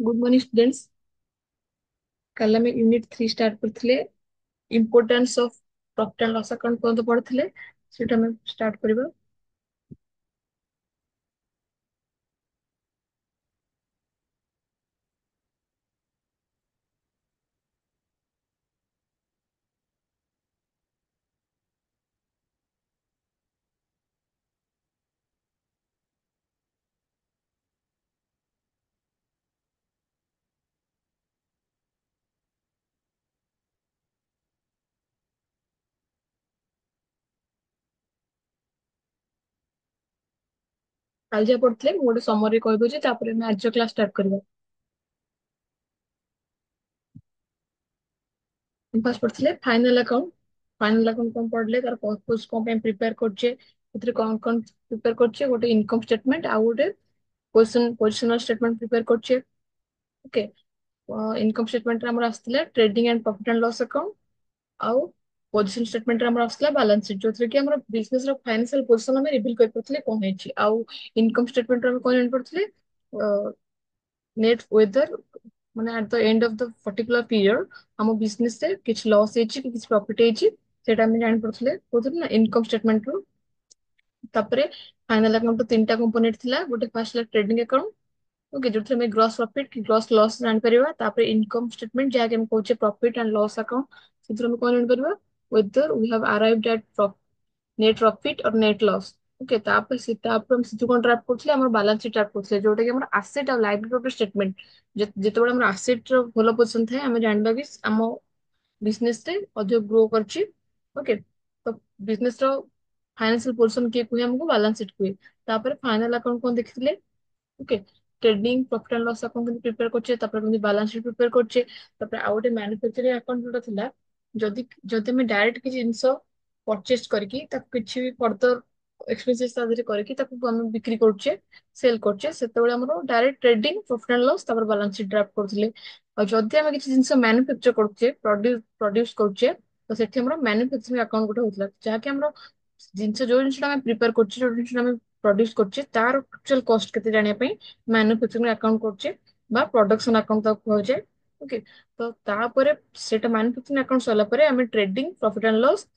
Good morning students. कल आम unit 3 start करथिले importance of profit and loss account को पढ़थिले सेटा हम स्टार्ट करबा। काल जा पढ़थिले मु गोटे समरी कहि दोजे तापर हम आज क्लास स्टार्ट करबा। हम पास पढ़थिले फाइनल अकाउंट। फाइनल अकाउंट कोन पढ़ले तार पर्पस कोन पे प्रिपेयर करछे, एथरे कोन कोन प्रिपेयर करछे, गोटे इनकम स्टेटमेंट आ गोटे पोजिशनल स्टेटमेंट प्रिपेयर करछे। ओके, इनकम स्टेटमेंट रे हमर आस्थिले trading and profit and loss account आउ पोजिशन स्टेटमेंट रे हमर आस्थिला बैलेंस शीट जोथरे कि हमर बिजनेस रो फाइनेंशियल पोजीशन हम रिवील कर पड़थिले कोन हेछि। आउ इनकम स्टेटमेंट रे हम कोन एंड पड़थिले नेट वेदर माने at the end of the particular period हम बिजनेस से किछ लॉस हेछि कि किछ प्रॉफिट हेछि सेटा हम जानि पड़थिले कोथि ना इनकम स्टेटमेंट रो। तापरे फाइनल अकाउंट तो तीनटा कंपोनेंट थिला, गोटे फर्स्ट ला ट्रेडिंग अकाउंट। ओके, जो में ग्रॉस प्रॉफिट कि ग्रॉस लॉस जान परिबा। तापरे इनकम स्टेटमेंट जहा के हम कहूचे प्रॉफिट एंड लॉस अकाउंट, सिथरो हम कोन जान परिबा whether we have arrived at net profit और नेट लॉस। ओके, तापर तापर हम सिथु कोन ड्राफ्ट करथले हमर बैलेंस शीट ड्राफ्ट करथले जोटा कि हमर एसेट और लायबिलिटी स्टेटमेंट। जेतेबेले हमर एसेट रो भलो पोजीशन थाए हम जानबा कि हम बिजनेस रे अधिक ग्रो करछि। ओके, तो बिजनेस रो फाइनेंशियल पोजीशन के कुहे हमको बैलेंस शीट कुहे। तापर फाइनल अकाउंट कोन देखिथिले। Okay, trading profit and loss account prepare करछे, तापर हम बैलेंस शीट प्रिपेयर करछे। तापर आ गोटे मैन्युफैक्चरिंग अकाउंट जोटा थिला, जदि जदि हम डायरेक्ट किछि जिंस परचेज करके ताको किछि भी फर्दर एक्सपेंसेस ता देहरे करके ताको हम बिक्री करछे, सेल करछे, सेतेबेले हमरो direct trading profit and loss तापर बैलेंस शीट ड्राफ्ट करथिले। और जदि हम किछि जिंस मैन्युफैक्चर करछे, प्रोड्यूस करछे, तो सेठी हमरो मैन्युफैक्चरिंग अकाउंट गोटे होतला जहा कि हमरो जिंस जो जिंस हम प्रिपेयर करछे, जो जिंस हम प्रोड्यूस करछे तार एक्चुअल कॉस्ट केते जानिया पई मैन्युफैक्चरिंग अकाउंट करछे बा प्रोडक्शन अकाउंट ताको कहजे। ओके, तो तापरे सेटा मैन्युफैक्चरिंग अकाउंट सला परे हमें ट्रेडिंग प्रॉफिट एंड लॉस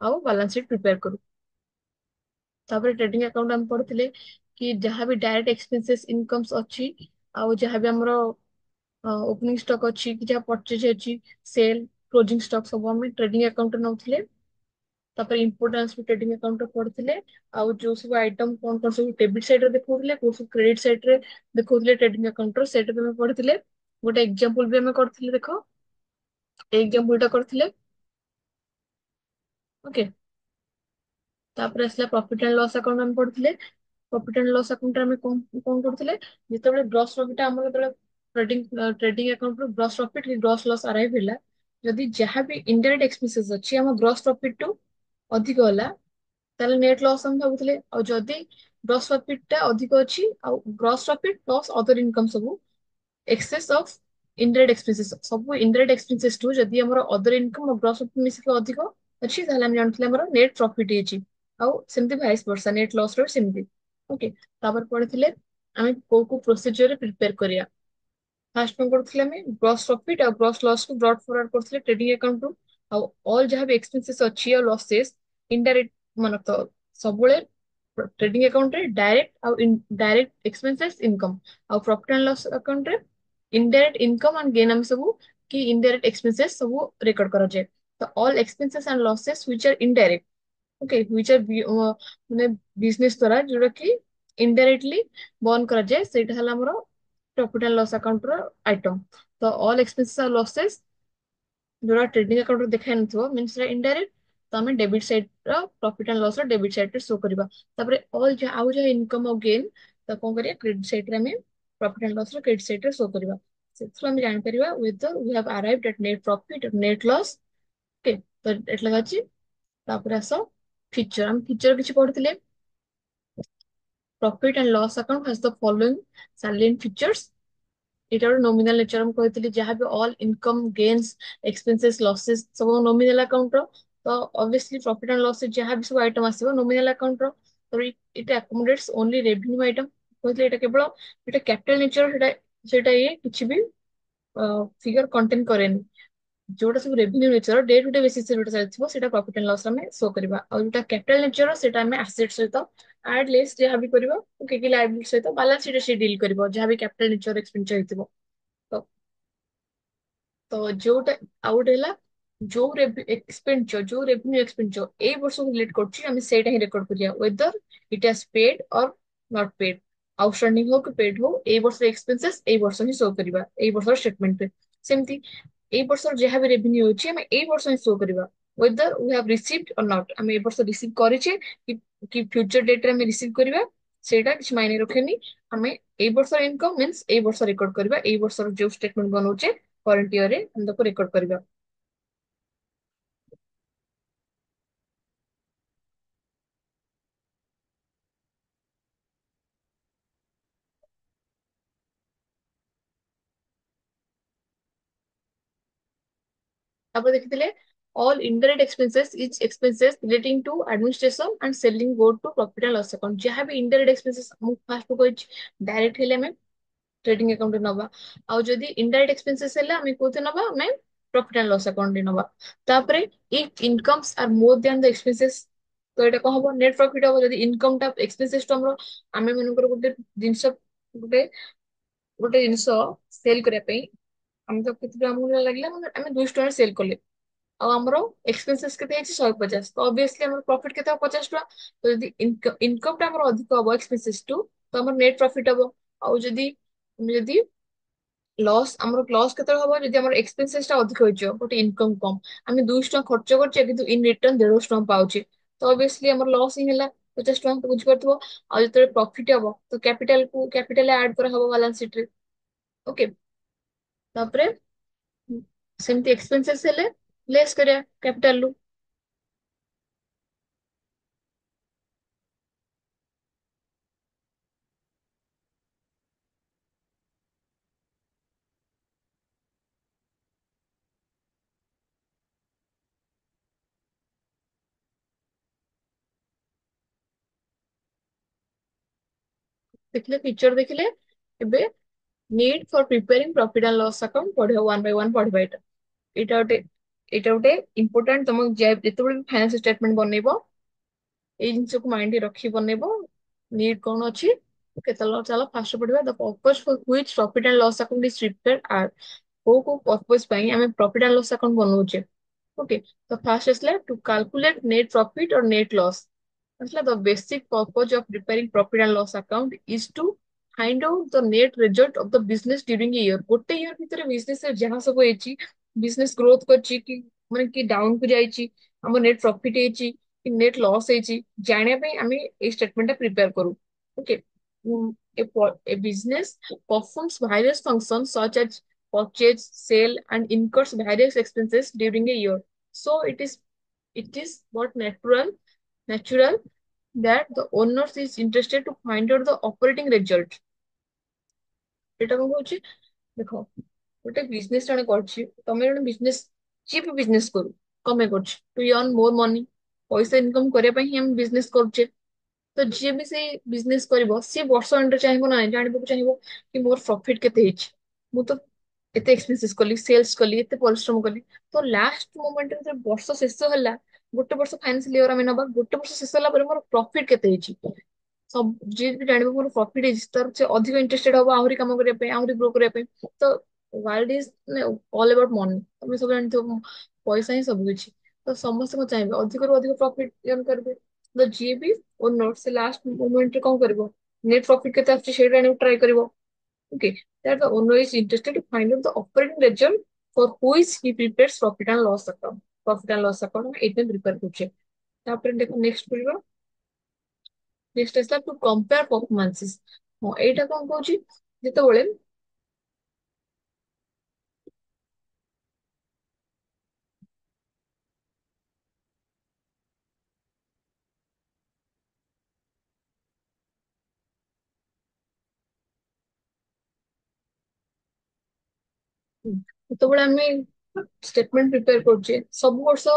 आउ बैलेंस शीट प्रिपेयर करू। तापर ट्रेडिंग अकाउंट हम पढ़थिले कि जहां भी डायरेक्ट एक्सपेंसेस इनकम्स अछि आउ जहां भी हमरो ओपनिंग स्टॉक अछि कि जहां परचेज अछि, सेल क्लोजिंग स्टॉक सब हम ट्रेडिंग अकाउंट नउथिले। तापर इंपोर्टेंस भी ट्रेडिंग अकाउंट पढ़थिले। आउ जो सब आइटम कोन कोन सब डेबिट साइड रे देखौथिले, को सब क्रेडिट साइड रे देखौथिले ट्रेडिंग अकाउंट रो सेटा भी हम पढ़थिले। गोटे एग्जांपल भी हम करथिले, देखो एग्जांपल टा करथिले। ओके, तापर असला प्रॉफिट एंड लॉस अकाउंट हम पढ़थिले। प्रॉफिट एंड लॉस अकाउंट में कोन कोन करथिले, जेतेबेले ग्रॉस प्रॉफिट हमर जेतेबेले ट्रेडिंग अकाउंट रो ग्रॉस प्रॉफिट कि ग्रॉस लॉस अराइव होला, जदि जहां भी इनडायरेक्ट एक्सपेंसेस अछि हम ग्रॉस प्रॉफिट टू अधिक होला ताले नेट लॉस हम भाबुଥିଲେ। और जदि ग्रॉस प्रॉफिट टा अधिक अछि और gross profit plus other income सब एक्सेस ऑफ इनडायरेक्ट एक्सपेंसेस, सब इनडायरेक्ट एक्सपेंसेस टू जदि हमर अदर इनकम और ग्रॉस प्रॉफिट मिसिक अधिक अछि ताले हम जानथिले हमर नेट प्रॉफिट हेछि। आउ सेमति भाइस वर्सा नेट लॉस रो सेमति। ओके, तापर पढ़िथिले आमे को प्रोसीजर रे प्रिपेयर करिया। फास्ट में करथिले हमें ग्रॉस प्रॉफिट और ग्रॉस लॉस को ब्रॉट फॉरवर्ड करथिले ट्रेडिंग अकाउंट टू। और ऑल जहां भी एक्सपेंसेस अछि और लॉसेस इनडायरेक्ट मन तो सबुळे ट्रेडिंग अकाउंट रे डायरेक्ट और इनडायरेक्ट एक्सपेंसेस इनकम और प्रॉफिट एंड लॉस अकाउंट रे इनडायरेक्ट इनकम एंड गेन हम सब कि इनडायरेक्ट एक्सपेंसेस सब रिकॉर्ड करा जाए। तो all expenses and losses which are indirect, okay, which are माने बिजनेस द्वारा जोटा कि इनडायरेक्टली बर्न करा जाए, सेटा हला हमरो प्रॉफिट एंड लॉस अकाउंट रो आइटम। तो ऑल एक्सपेंसेस और लॉसेस जोड़ा ट्रेडिंग अकाउंट रे देखा नथिबो मींस रे इनडायरेक्ट, तो हमें डेबिट साइड रो प्रॉफिट एंड लॉस रो डेबिट साइड रे शो करबा। तापरे ऑल जो आउ जो इनकम और गेन तो कोन करिया क्रेडिट साइड रे हमें प्रॉफिट एंड लॉस रो क्रेडिट साइड रे शो करबा। सेथरो हम जान परिबा whether we have arrived at net profit or net loss। Okay, तो एटला गाची तापर आसो फीचर, हम फीचर किछि पढितले। Profit and loss account has the following salient features. एटा नॉमिनल नेचर हम कहते जहाँ भी all income gains expenses losses सब नॉमिनल अकाउंट रो। तो ऑब्वियसली प्रॉफिट एंड लॉस जहाँ भी सब आइटम आसीबो नॉमिनल अकाउंट रो। तो it accommodates only revenue item कहते एटा केवल एटा कैपिटल नेचर, एटा ସେଇଟା ଇଏ କିଛି ବି ଫିଗର କଣ୍ଟେନ୍ କରେନି। ଯୋଉଟା ସବୁ revenue nature day to day basis ରେ ଯୋଉଟା ଚାଲିଥିବ ସେଇଟା ପ୍ରଫିଟ୍ ଆଣ୍ଡ ଲସ୍ ଆମେ ଶୋ କରିବା। ଆଉ ଯୋଉଟା କ୍ୟାପିଟାଲ ନେଚର ସେଇଟା ଆମେ ଆସେଟ୍ ସହିତ ଆଡ୍ ଲେସ୍ ଯାହା ବି କରିବ କି ଲାଇବିଲିଟି ସହିତ ବାଲାନ୍ସ ସିଟ୍ ରେ ସେ ଡିଲ୍ କରିବ ଯାହା ବି କ୍ୟାପିଟାଲ ନେଚର ଏକ୍ସପେଣ୍ଡିଚର ହେଇଥିବ। ତ ତ ଯୋଉଟା ଆଉ ଗୋଟେ ହେଲା ଯୋଉ ଏକ୍ସପେଣ୍ଡିଚର ଯୋଉ ରେଭିନ୍ୟୁ ଏକ୍ସପେଣ୍ଡିଚର ଏଇ ବର୍ଷକୁ ରିଲେଟ କରୁଛି ଆମେ ସେଇଟା ହିଁ ରେକର୍ଡ କରିବା whether it has paid or not paid. Outstanding ହଉ କି ପେଡ୍ ହଉ ଏଇ ବର୍ଷର ଏକ୍ସପେନ୍ସେସ୍ ଏଇ ବର୍ଷ ହିଁ ଶୋ କରିବା ଏଇ ବର୍ଷର ଷ୍ଟେଟମେଣ୍ଟରେ। ସେମିତି ଏଇ ବର୍ଷର ଯାହା ବି ରେଭିନ୍ୟୁ ଅଛି ଆମେ ଏଇ ବର୍ଷ ହିଁ ଶୋ କରିବା whether we have received or not. ଆମେ ଏ ବର୍ଷ ରିସିଭ୍ କରିଛେ କି ଫ୍ୟୁଚର ଡେଟରେ ଆମେ ରିସିଭ୍ କରିବା ସେଇଟା କିଛି ମାଇନେ ରଖେନି। ଆମେ ଏଇ ବର୍ଷର ଇନକମ୍ ମିନ୍ସ ଏଇ ବର୍ଷ ରେକର୍ଡ କରିବା ଏଇ ବର୍ଷର ଯୋଉ ଷ୍ଟେଟମେଣ୍ଟ ବନଉଛେ କରେଣ୍ଟ ଇୟରରେ ଆମେ ତାକୁ ରେକର୍ଡ କରିବା। ତାପରେ ଦେଖିଥିଲେ all indirect expenses is expenses relating to administration and selling go to profit and loss account। ଯାହା ବି indirect expenses ମୁଁ ଫାଷ୍ଟ କହିଛି ଡାଇରେକ୍ଟ ହେଲେ ଆମେ ट्रेडिंग अकाउंट रे नबा। आउ जदि इनडायरेक्ट एक्सपेंसेस हैला हमें कोते नबा हमें प्रॉफिट एंड लॉस अकाउंट रे नबा। तापरे if incomes are more than the expenses तो एटा को हबो नेट प्रॉफिट हबो जदि इनकम टा एक्सपेंसेस तो हमरो आमे मनकर गुटे जिंस गुटे गुटे जिंस सेल करिया पे हम तो कितना हमको लागला हमें 200 टका सेल कले ଆଉ ଆମର ଏକ୍ସପେନ୍ସେସ୍ କେତେ ହେଇଛି 150 ତ ଅବଭିୟସଲି ଆମର ପ୍ରଫିଟ କେତେ ହବ 50 ଟଙ୍କା। ତ ଯଦି ଇନକମ ଟା ଆମର ଅଧିକ ହବ ଏକ୍ସପେନ୍ସେସ୍ ଟୁ ତ ଆମର ନେଟ୍ ପ୍ରଫିଟ ହବ। ଆଉ ଯଦି ଲସ୍ ଆମର ଲସ୍ କେତେବେଳେ ହବ ଯଦି ଆମର ଏକ୍ସପେନ୍ସେସ୍ ଟା ଅଧିକ ହେଇଯିବ ଗୋଟେ ଇନକମ କମ। ଆମେ 200 ଟଙ୍କା ଖର୍ଚ୍ଚ କରୁଛେ କିନ୍ତୁ ଇନ ରିଟର୍ନ 150 ଟଙ୍କା ପାଉଛେ ତ ଅବଭିୟସଲି ଆମର ଲସ୍ ହିଁ ହେଲା 50 ଟଙ୍କା ତ ବୁଝିପାରୁଥିବ। ଆଉ ଯେତେବେଳେ ପ୍ରଫିଟ ହବ ତ କ୍ୟାପିଟାଲ ଆଡ କରାହବ ବାଲାନ୍ସ ସିଟ୍ ରେ। ଓକେ। ତାପରେ ସେମିତି ଏକ୍ସପେନ୍ସେସ୍ ହେଲେ ଲେସ୍ କରିବା କ୍ୟାପିଟାଲ ରୁ। ଦେଖିଲେ ପିକ୍ଚର ଦେଖିଲେ ଏବେ need for preparing profit and loss account ପଢିବ ୱାନ୍ ବାଇ ୱାନ୍ ପଢିବା ଏଇଟା। ଏଇଟା ଗୋଟେ ଏଇଟା ଗୋଟେ ଇମ୍ପୋର୍ଟାଣ୍ଟ ତମ ଯେତେବେଳେ ଫାଇନାନ୍ସ ଷ୍ଟେଟମେଣ୍ଟ ବନେଇବ ଏଇ ଜିନିଷକୁ ମାଇଣ୍ଡରେ ରଖି ବନେଇବ। ନିଡ୍ କଣ ଅଛି କେତେବେଳେ ଚାଲ ଫାଷ୍ଟ ପଢିବା the purpose for which profit and loss account is prepared are. କୋଉ କୋଉ ପର୍ପଜ ପାଇଁ ଆମେ ପ୍ରଫିଟ ଆଣ୍ଡ ଲସ୍ ଆକାଉଣ୍ଟ ବନଉଛେ। ଓକେ ତ ଫାଷ୍ଟ ଆସିଲା to calculate net profit or net loss. আসলে the basic purpose of preparing profit and loss account is to find out the net result of the business during a year। ଗୋଟେ year ଭିତରେ business ରେ ଯାହା ସବୁ ହେଇଛି business growth କରିଛି କି ମାନେ କି ଡାଉନ କୁ ଯାଇଛି ଆମର ନେଟ ପ୍ରଫିଟ ହେଇଛି କି ନେଟ ଲସ୍ ହେଇଛି ଜାଣିବା ପାଇଁ ଆମେ ଏଇ ଷ୍ଟେଟମେଣ୍ଟ ଟା ପ୍ରିପେୟାର କରୁ। Okay. A business performs various functions such as purchase, sale, and incurs various expenses during a year. So it is what natural that the owners is interested to find out the operating result। ଏଇଟା କଣ କହୁଛି ଦେଖ ଗୋଟେ business ଜଣେ କରୁଛି ତମେ ଜଣେ business ଯିଏ ବି ବିଜନେସ କରୁ କଣ ପାଇଁ କରୁଛି ଟୁ ଅର୍ନ ମୋର ମନି ପଇସା ଇନକମ କରିବା ପାଇଁ ହିଁ ଆମେ ବିଜନେସ କରୁଛେ। ତ ଯିଏ ବି ସେଇ ବିଜନେସ କରିବ ସିଏ ବର୍ଷ ଏଣ୍ଡରେ ଚାହିଁବ ନା ନାହିଁ ଜାଣିବାକୁ ଚାହିଁବ କି ମୋର ପ୍ରଫିଟ କେତେ ହେଇଛି। ମୁଁ ତ ଏତେ ଏକ୍ସପେନ୍ସେସ୍ କଲି ସେଲ୍ସ କଲି ଏତେ ପରିଶ୍ରମ କଲି ତ ଲାଷ୍ଟ ମୋମେଣ୍ଟରେ ଯେତେବେଳେ ବର୍ଷ ଶେଷ ହେଲା ଗୋଟେ ବର୍ଷ ଫାଇନାନ୍ସିଆଲ ଇୟର ଆମେ ନବା ଗୋଟେ ବର୍ଷ ଶେଷ ହେଲା ପରେ ମୋର ପ୍ରଫିଟ କେତେ ହେଇଛି ସବୁ ଯିଏ ବି ଜାଣିବ ମୋର ପ୍ରଫିଟ ହେଇଛି ତାର ସେ ଅଧିକ ଇଣ୍ଟରେଷ୍ଟେଡ ହବ ଆହୁରି କାମ କରିବା ପାଇଁ ଆହୁରି ଗ୍ରୋ କରିବା ପାଇଁ। The world is all about money ତମେ ସବୁ ଜାଣିଥିବ ପଇସା ହିଁ ସବୁ କିଛି। ତ ସମସ୍ତେ କଣ ଚାହିଁବେ ଅଧିକରୁ ଅଧିକ ପ୍ରଫିଟ earn କରିବେ। ତ ଯିଏ ବି ଓନର ସେ ଲାଷ୍ଟ ମୋମେଣ୍ଟରେ କଣ କରିବ ନେଟ ପ୍ରଫିଟ କେତେ ଆସୁଛି ସେଇଟା ଆଣିବାକୁ ଟ୍ରାଏ କରିବ। Okay, that the owner is interested to find out the operating result for which he prepares profit and loss account। Profit and loss account ଆମେ ଏଇଥିପାଇଁ prepare କରୁଛେ। ତାପରେ ଦେଖ ନେକ୍ସଟ ପଢିବା ନେକ୍ସଟ ଆସିଲା ଟୁ କମ୍ପେୟାର ପରଫରମାନ୍ସେସ୍। ହଁ ଏଇଟା କଣ କହୁଛି ଯେତେବେଳେ ଯେତେବେଳେ ଆମେ ଷ୍ଟେଟମେଣ୍ଟ ପ୍ରିପେୟାର କରୁଛେ ସବୁ ବର୍ଷ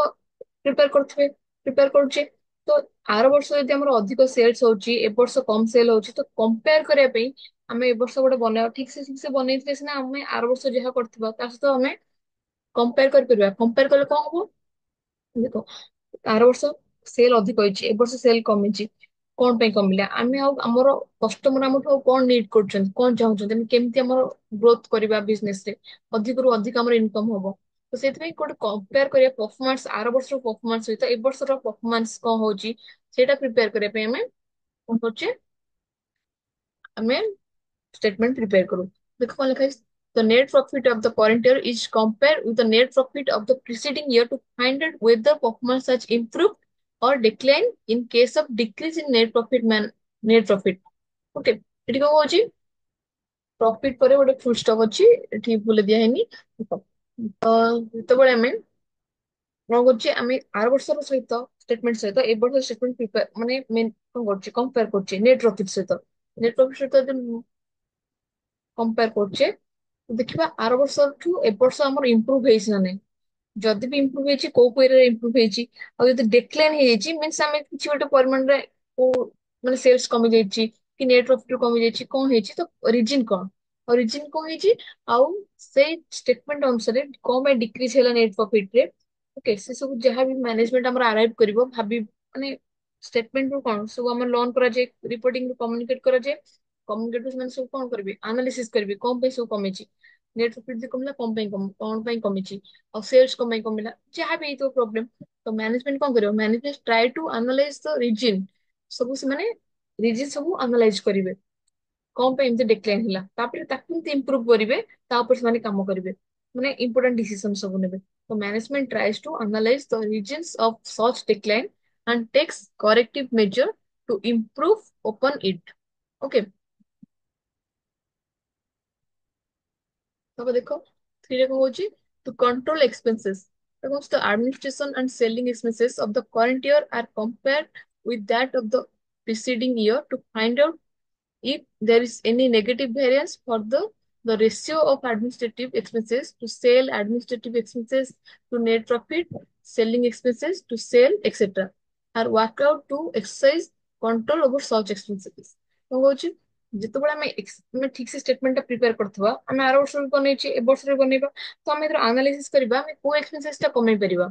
ପ୍ରିପେୟାର କରୁଥିବେ ପ୍ରିପେୟାର କରୁଛେ ତ ଆର ବର୍ଷ ଯଦି ଆମର ଅଧିକ ସେଲ୍ସ ହଉଛି ଏ ବର୍ଷ କମ ସେଲ୍ ହଉଛି ତ କମ୍ପେୟାର କରିବା ପାଇଁ ଆମେ ଏ ବର୍ଷ ଗୋଟେ ବନେଇବା ଠିକ ସେ ବନେଇଥିଲେ ସିନା ଆମେ ଆର ବର୍ଷ ଯାହା କରିଥିବା ତା ସହିତ ଆମେ କମ୍ପେୟାର କରିପାରିବା। କମ୍ପେୟାର କଲେ କଣ ହବ ଦେଖ, ଆର ବର୍ଷ ସେଲ୍ ଅଧିକ ହେଇଛି ଏ ବର୍ଷ ସେଲ୍ କମିଛି। କଣ ପାଇଁ କମିଲା? ଆମେ ଆଉ ଆମର କଷ୍ଟମର ଆମଠୁ ଆଉ କଣ ନିଡ୍ କରୁଛନ୍ତି, କଣ ଚାହୁଁଛନ୍ତି, ଆମେ କେମିତି ଆମର ଗ୍ରୋଥ କରିବା ବିଜନେସ ରେ, ଅଧିକରୁ ଅଧିକ ଆମର ଇନକମ ହବ। ତ ସେଥିପାଇଁ ଗୋଟେ କମ୍ପେୟାର କରିବା ପରଫମାନ୍ସ ଆର ବର୍ଷର ପରଫମାନ୍ସ ସହିତ ଏ ବର୍ଷର ପରଫମାନ୍ସ କଣ ହଉଛି ସେଇଟା ପ୍ରିପେୟାର କରିବା ପାଇଁ ଆମେ କଣ କରୁଛେ, ଆମେ statement prepare करो। देखो कौन लिखा है, the net profit of the current year is compared with the net profit of the preceding year to find out whether performance has improved or declined in case of decrease in net profit net profit। Okay, ଏଠି କଣ ହଉଛି, profit ପରେ ଗୋଟେ ଫୁଲ stop ଅଛି, ଏଠି ଭୁଲ ଦିଆ ହେଇନି। ଦେଖ, ଯେତେବେଳେ ଆମେ କଣ କରୁଛେ, ଆମେ ଆର ବର୍ଷର ସହିତ ଷ୍ଟେଟମେଣ୍ଟ ସହିତ ଏ ବର୍ଷ ଷ୍ଟେଟମେଣ୍ଟ ପ୍ରିପେୟାର ମାନେ କଣ କରୁଛେ, କମ୍ପେୟାର କରୁଛେ ନେଟ ପ୍ରଫିଟ ସହିତ। ନେଟ ପ୍ରଫିଟ ସହିତ ଯଦି କମ୍ପେୟାର କରୁଛେ ଦେଖିବା ଆର ବର୍ଷଠୁ ଏ ବର୍ଷ ଆମର ଇମ୍ପ୍ରୁଭ ହେଇଛି ନା ନାହିଁ। ଯଦି ବି ଇମ୍ପ୍ରୁଭ ହେଇଛି କୋଉ କୋଉ ଏରିଆରେ ଇମ୍ପ୍ରୁଭ ହେଇଛି, ଆଉ ଯଦି ଡିକ୍ଲାଇନ ହେଇଯାଇଛି ମିନ୍ସ ଆମେ କିଛି ଗୋଟେ ପରିମାଣରେ କୋଉ ମାନେ ସେଲ୍ସ କମି ଯାଇଛି କି ନେଟ ପ୍ରଫିଟ କମି ଯାଇଛି, କଣ ହେଇଛି ତ ରିଜିନ କଣ, ଆଉ ରିଜିନ କଣ ହେଇଛି, ଆଉ ସେଇ ଷ୍ଟେଟମେଣ୍ଟ ଅନୁସାରେ କଣ ପାଇଁ ଡିକ୍ରିଜ ହେଲା ନେଟ ପ୍ରଫିଟ ରେ। ଓକେ, ସେ ସବୁ ଯାହା ବି ମ୍ୟାନେଜମେଣ୍ଟ ଆମର ଆରାଇଭ କରିବ ମାନେ ଷ୍ଟେଟମେଣ୍ଟ ରୁ କଣ ସବୁ ଆମର ଲର୍ନ କରାଯାଏ, ରିପୋର୍ଟିଂ ରୁ କମ୍ୟୁନିକେଟ କରାଯାଏ। କମ୍ୟୁନିକେଟ ସେମାନେ ସବୁ କଣ କରିବେ, ଆନାଲିସିସ୍ କରିବେ କଣ ପାଇଁ ସବୁ କମିଛି, ନେଟ ପ୍ରଫିଟ ଯଦି କମିଲା କଣ ପାଇଁ କଣ ପାଇଁ କମିଛି, ଆଉ ସେଲ୍ସ କଣ ପାଇଁ କମିଲା, ଯାହା ବି ହେଇଥିବ ପ୍ରୋବ୍ଲେମ। ତ ମ୍ୟାନେଜମେଣ୍ଟ କଣ କରିବ, management try to analyse the region. ସବୁ ସେମାନେ ରିଜିନ ସବୁ ଆନାଲାଇଜ କରିବେ, କଣ ପାଇଁ ଏମିତି ଡିକ୍ଲାଇନ ହେଲା, ତାପରେ ତାକୁ କେମିତି ଇମ୍ପ୍ରୁଭ କରିବେ ତା ଉପରେ ସେମାନେ କାମ କରିବେ, ମାନେ ଇମ୍ପୋର୍ଟାଣ୍ଟ ଡିସିସନ ସବୁ ନେବେ। ତ management tries to analyse the reasons of such decline and takes corrective measure to improve upon it। Okay, ତାପରେ ଦେଖ ଥ୍ରୀରେ କଣ ହଉଛି, to control expenses। ଦେଖ ହଉଛି the administration and selling expenses of the current year are compared with that of the preceding year to find out if there is any negative variance for the ratio of administrative expenses to sale, administrative expenses to net profit, selling expenses to sale, etc. are worked out to exercise control over such expenses। କଣ କହୁଛି, ଯେତେବେଳେ ଆମେ ଠିକ ସେ statement ଟା prepare କରୁଥିବା, ଆମେ ଆର ବର୍ଷ ବି ବନେଇଛେ ଏ ବର୍ଷରେ ବନେଇବା, ତ ଆମେ ଏଥିରେ ଆନାଲିସିସ୍ କରିବା ଆମେ କୋଉ ଏକ୍ସପେନ୍ସେସ୍ ଟା କମେଇ ପାରିବା,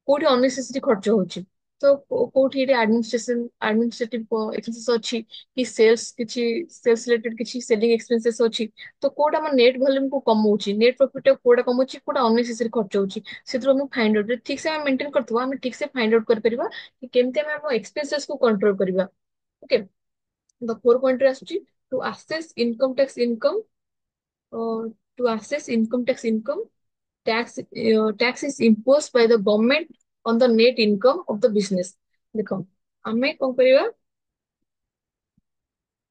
କୋଉଠି ଅନନେସେସରି ଖର୍ଚ୍ଚ ହଉଛି। ତ କୋଉଠି ଏଠି ଆଡମିନିଷ୍ଟ୍ରେଟିଭ ଏକ୍ସପେନ୍ସେସ୍ ଅଛି କି ସେଲ୍ସ କିଛି ସେଲ୍ସ ରିଲେଟେଡ କିଛି ସେଲିଂ ଏକ୍ସପେନ୍ସେସ୍ ଅଛି, ତ କୋଉଟା ଆମ ନେଟ୍ ଭଲ୍ୟୁମ କୁ କମଉଛି, ନେଟ୍ ପ୍ରଫିଟ କୋଉଟା କମଉଛି, କୋଉଟା ଅନନେସେସରି ଖର୍ଚ୍ଚ ହଉଛି, ସେଥିରୁ ଆମେ ଫାଇଣ୍ଡ ଆଉଟ ଠିକ ସେ ଆମେ ମେଣ୍ଟେନ କରିଥିବା, ଆମେ ଠିକ ସେ ଫାଇଣ୍ଡ ଆଉଟ କରିପାରିବା କି କେମିତି ଆମେ ଆମ ଏକ୍ସପେନ୍ସେସ୍ କୁ କଣ୍ଟ୍ରୋଲ କରିବା। ଓକେ, ଦ ଫୋର ପଏଣ୍ଟରେ ଆସୁଛି, to assess income tax income, to assess income tax income, tax is imposed by the government on the net income of the business। ଦେଖ, ଆମେ କଣ କରିବା,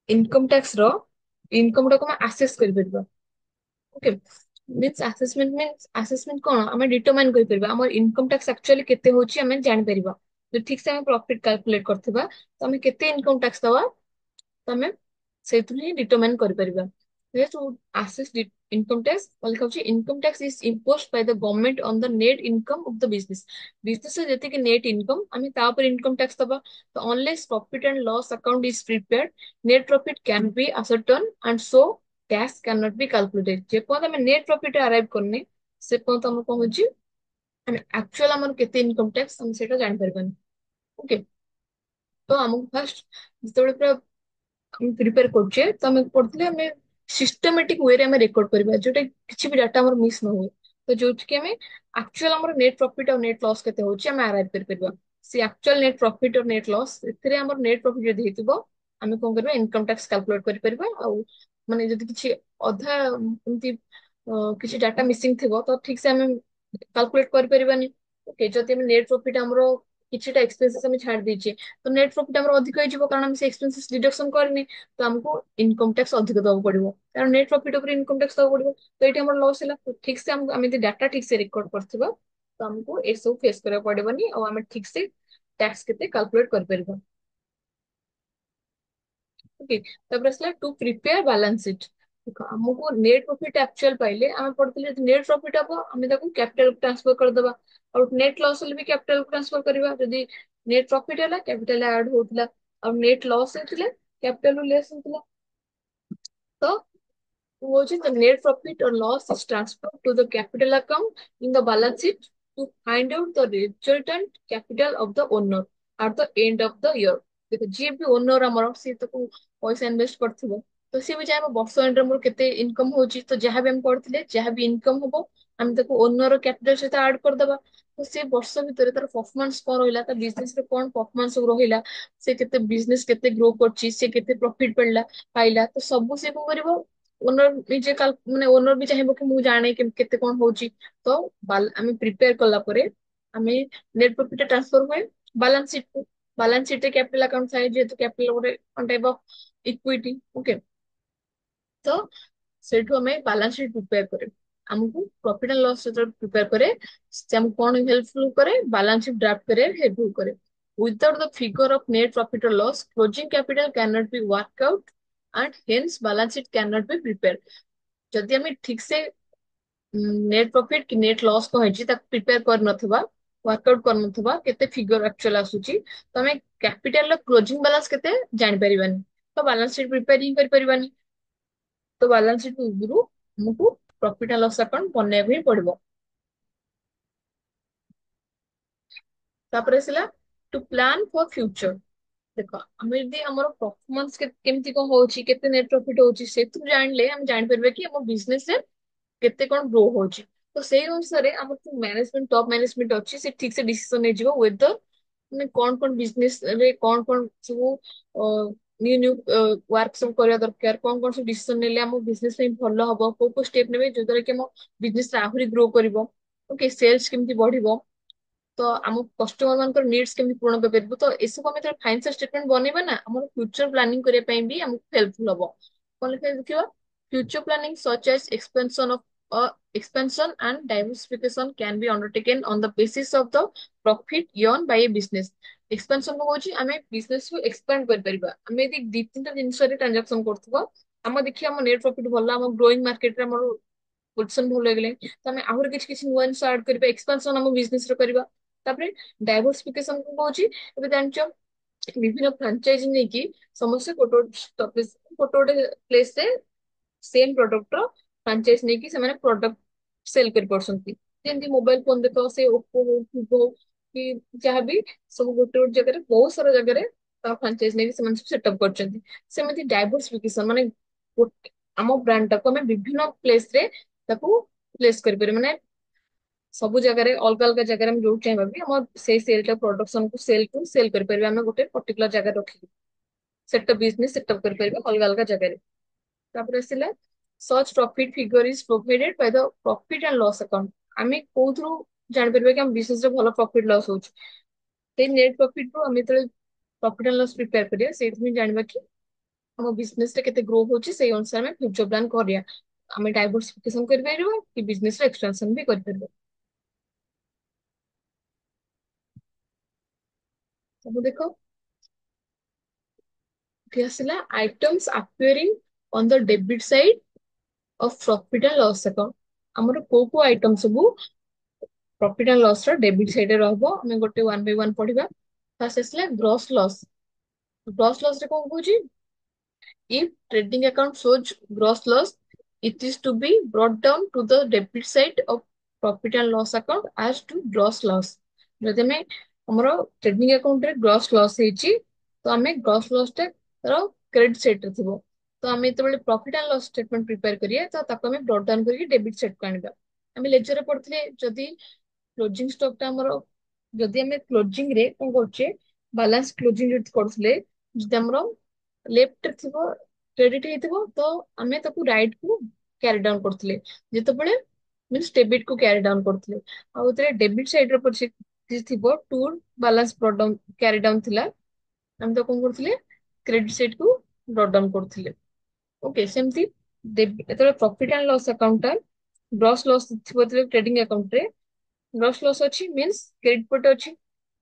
ଇନକମ ଟ୍ୟାକ୍ସ ର ଇନକମ ଟାକୁ ଆମେ ଆସେସ୍ କରିପାରିବା। ଓକେ, ମିନ୍ସ ଆସେସମେଣ୍ଟ କଣ, ଆମେ ଡିଟରମାଇନ କରିପାରିବା ଆମର ଇନକମ ଟ୍ୟାକ୍ସ ଆକ୍ଚୁଆଲି କେତେ ହଉଛି ଆମେ ଜାଣିପାରିବା। ଯଦି ଠିକ ସେ ଆମେ ପ୍ରଫିଟ କାଲକୁଲେଟ କରିଥିବା ତ ଆମେ କେତେ ଇନକମ ଟ୍ୟାକ୍ସ ଦବା ତମେ ସେଇଥିରୁ ହିଁ ଡିଟରମାଇନ କରିପାରିବା। ଯେହେତୁ ଆସେସ୍ ଇନକମ ଟ୍ୟାକ୍ସ ଲେଖା ହଉଛି, income tax is imposed by the government on the net income of the business. Business ରେ ଯେତିକି ନେଟ୍ ଇନକମ ଆମେ ତା ଉପରେ ଇନକମ ଟ୍ୟାକ୍ସ ଦବା। ତ unless profit and loss account is prepared, net profit can be ascertained and so tax cannot be calculated। ଯେପର୍ଯ୍ୟନ୍ତ ଆମେ net profit ଆରାଇଭ କରିନେ ସେ ପର୍ଯ୍ୟନ୍ତ ଆମର କଣ ହଉଛି, ଆମେ ଆକ୍ଚୁଆଲ ଆମର କେତେ ଇନକମ ଟ୍ୟାକ୍ସ ଆମେ ସେଇଟା ଜାଣିପାରିବାନି। ଓକେ, ତ ଆମକୁ ଫାଷ୍ଟ ଯେତେବେଳେ ପୁରା ଆମେ ପ୍ରିପେୟାର କରୁଛେ ତ ଆମେ ପଢୁଥିଲେ ଆମେ ସିଷ୍ଟମେଟିକ ୱେରେ ଆମେ ରେକର୍ଡ କରିବା, ଯୋଉଟା କିଛି ବି ଡାଟା ଆମର ମିସ୍ ନ ହୁଏ। ତ ଯୋଉଠିକି ଆମେ ଆକ୍ଚୁଆଲ ଆମର ନେଟ୍ ପ୍ରଫିଟ ଆଉ ନେଟ୍ ଲସ୍ କେତେ ହଉଛି ଆମେ ଆରାଇଭ କରିପାରିବା। ସେ ଆକ୍ଚୁଆଲ ନେଟ୍ ପ୍ରଫିଟ ଆଉ ନେଟ୍ ଲସ୍, ସେଥିରେ ଆମର ନେଟ୍ ପ୍ରଫିଟ ଯଦି ହେଇଥିବ ଆମେ କଣ କରିବା, ଇନକମ ଟ୍ୟାକ୍ସ କାଲକୁଲେଟ କରିପାରିବା। ଆଉ ମାନେ ଯଦି କିଛି ଅଧା ଏମିତି କିଛି ଡାଟା ମିସିଂ ଥିବ ତ ଠିକ ସେ ଆମେ କାଲକୁଲେଟ କରିପାରିବାନି। ଓକେ, ଯଦି ଆମେ ନେଟ୍ ପ୍ରଫିଟ ଆମର କିଛିଟା ଏକ୍ସପେନ୍ସେସ୍ ଆମେ ଛାଡି ଦେଇଛେ ତ ନେଟ୍ ପ୍ରଫିଟ ଆମର ଅଧିକ ହେଇଯିବ, କାରଣ ଆମେ ସେ ଏକ୍ସପେନ୍ସେସ୍ ଡିଡକ୍ସନ କରିନି। ତ ଆମକୁ ଇନକମ ଟ୍ୟାକ୍ସ ଅଧିକ ଦବାକୁ ପଡିବ, କାରଣ ନେଟ୍ ପ୍ରଫିଟ ଉପରେ ଇନକମ ଟ୍ୟାକ୍ସ ଦବାକୁ ପଡିବ। ତ ଏଇଠି ଆମର ଲସ୍ ହେଲା, ତ ଠିକ ସେ ଆମକୁ ଆମେ ଯଦି ଡାଟା ଠିକ ସେ ରେକର୍ଡ କରିଥିବା ତ ଆମକୁ ଏସବୁ ଫେସ୍ କରିବାକୁ ପଡିବନି, ଆଉ ଆମେ ଠିକ ସେ ଟ୍ୟାକ୍ସ କେତେ କାଲକୁଲେଟ କରିପାରିବା। ଓକେ, ତାପରେ ଆସିଲା ଟୁ ପ୍ରିପେୟାର ବାଲାନ୍ସ ସିଟ୍। ଦେଖ, ଆମକୁ ନେଟ୍ ପ୍ରଫିଟ ଆକ୍ଚୁଆଲ ପାଇଲେ ଆମେ ପଢିଥିଲେ ଯଦି ନେଟ୍ ପ୍ରଫିଟ ହବ ଆମେ ତାକୁ କ୍ୟାପିଟାଲ ଟ୍ରାନ୍ସଫର କରିଦବା, ଆଉ ନେଟ୍ ଲସ୍ ହେଲେ ବି କ୍ୟାପିଟାଲ ଟ୍ରାନ୍ସଫର କରିବା। ଯଦି नेट प्रॉफिट है कैपिटल ऐड होता और नेट लॉस होता कैपिटल लेस होता। तो what is the net profit or loss is transferred to the capital account in the balance sheet to find out the resultant capital of the owner at the end of the year। देखो जी भी owner हमर से तो पैसा invest करथिबो तो सी भी चाहे वर्ष एंड मोर केते इनकम होची तो जहां भी हम करथिले जहां भी इनकम होबो हम ताको ओनर कैपिटल सहित ऐड कर देबा। तो से वर्ष भीतर तार परफॉर्मेंस कोन रहिला ता बिजनेस रे कोन परफॉर्मेंस रहिला से केते बिजनेस केते ग्रो करची से केते प्रॉफिट पड़ला पाइला तो सब से को करबो ओनर निजे काल माने ओनर भी चाहेबो कि मु जाने कि केते कोन होची। तो आमे प्रिपेयर कला परे आमे नेट प्रॉफिट ट्रांसफर हुए बैलेंस शीट को। Balance sheet capital account side जेतो कैपिटल गोटे one type of equity okay. तो सेठू हमें बैलेंस शीट प्रिपेयर करे हमको प्रॉफिट एंड लॉस प्रिपेयर करे से हमको कौन हेल्पफुल करे बैलेंस शीट ड्राफ्ट करे हेल्पफुल करे। Without the figure of net profit or loss, closing capital cannot be worked out and hence balance sheet cannot be prepared। जदि हमें ठीक से नेट प्रॉफिट कि नेट लॉस को हेची ताक प्रिपेयर कर नथबा वर्कआउट कर नथबा केते फिगर एक्चुअल आसुची तो हमें कैपिटल रो क्लोजिंग बैलेंस केते जानि परिबानी तो बैलेंस शीट प्रिपेयर ही कर परिबानी। तो बैलेंस शीट गुरु हमको प्रॉफिट एंड लॉस अकाउंट बनेबे ही पड़बो। तापर सिला टू प्लान फॉर फ्यूचर। देखो हमें यदि हमर परफॉर्मेंस केमती को होची केते नेट प्रॉफिट होची से तू जानले हम जान परबे कि हम बिजनेस रे केते कोन ग्रो होची। तो सेही अनुसार हमर मैनेजमेंट टॉप मैनेजमेंट अछि से ठीक से डिसीजन नै जिवो वेदर माने कोन कोन बिजनेस रे कोन कोन सब न्यू न्यू वर्क सब करिया दरकार कोन कोन सब डिसीजन नेले हम बिजनेस में भलो हबो को स्टेप नेबे जो द्वारा कि हम बिजनेस आहुरी ग्रो करबो ओके सेल्स केमती बढ़िबो। तो आम कस्टमर मान नीड्स केमती पूर्ण कर तो एसବୁ आम फाइनेंशियल स्टेटमेंट बनइबा ना आम फ्यूचर प्लानिंग करने भी हमको हेल्पफुल हम कौन लिखा देखिए future planning such as expansion and diversification can be undertaken on the basis of the profit earned by a business। expansion को होची आमे बिजनेस को एक्सपेंड कर परिबा आमे यदि दी तीनटा जिंस रे ट्रांजैक्शन करथबो हम देखिए हम नेट प्रॉफिट भला हम ग्रोइंग मार्केट रे हमर पोजिशन भल होगले तो आमे आहुर किछ किछ नुवा जिंस ऐड करबा एक्सपेंशन हम बिजनेस रे करबा। तापरे डाइवर्सिफिकेशन को होची एबे जानचो विभिन्न फ्रांचाइजी नै की समस्त कोटो स्टॉपेज कोटो प्लेस से सेम प्रोडक्ट रो फ्रांचाइज नै की से माने प्रोडक्ट सेल कर परसंती जेंती मोबाइल फोन देखो से ओप्पो हो वीवो कि जहाँ भी सब गोटे गोटे जगह बहुत सारा जगह फ्रांचाइज नै से सेटअप करछंती। सेमति डाइवर्सिफिकेशन माने आम ब्रांड टाको हमें विभिन्न प्लेस रे ताको प्लेस कर पारे माने सब जगह अलग अलग जगह हम जो चाहे भी हम से सेल प्रोडक्शन को सेल कर पारे हम गोटे पर्टिकुलर जगह रखी सेटअप बिजनेस सेटअप कर पारे अलग अलग जगह। तापर आसिला such profit figure is provided by the profit and loss account. आमे कोथरू जान परबे कि हम बिजनेस रे भलो प्रॉफिट लॉस होछ ते नेट प्रॉफिट रो हम तळे प्रॉफिट एंड लॉस प्रिपेयर करिया सेथि जानबा कि हम बिजनेस रे केते ग्रो होची से अनुसार में फ्यूचर प्लान करिया हमें डाइवर्सिफिकेशन कर परिबा कि बिजनेस रे एक्सपेंशन भी कर परिबा। सब देखो एठी आसिला items appearing on the debit side of profit and loss account। हमर को आइटम सब प्रॉफिट एंड लॉस रो डेबिट साइड रे रहबो हमें गोटे वन बाय वन पढिबा। फर्स्ट आसिला ग्रॉस लॉस। ग्रॉस लॉस रे कोन कहूची if trading account shows gross loss, it is to be brought down to the debit side of profit and loss account as to gross loss। जदि हमें हमरो trading account रे gross loss हेची तो हमें gross loss टा रो credit side रे थिबो तो हमें जेतबेले profit and loss statement prepare करिए तो ताको हमें ब्रॉट डाउन करके डेबिट साइड को आनिबा। हमें लेजर रे पढ़थिले जदि क्लोजिंग स्टॉक टा हमरो जदि हमें क्लोजिंग रे कोन करछे बैलेंस क्लोजिंग रे करथले जदि हमरो लेफ्ट थिबो क्रेडिट हेतिबो तो आमे ताकू राइट को कैरी डाउन करथले जेतेबेले मींस डेबिट को कैरी डाउन करथले आ उतरे डेबिट साइड रे परसे थिबो to balance brought down carry down थिला हम तो कोन करथले क्रेडिट साइड को ब्रॉट डाउन करथले ओके। सेमती एतले profit and loss account gross loss थिबो ट्रेडिंग अकाउंट रे ग्रॉस लॉस अच्छी मींस क्रेडिट पट अच्छी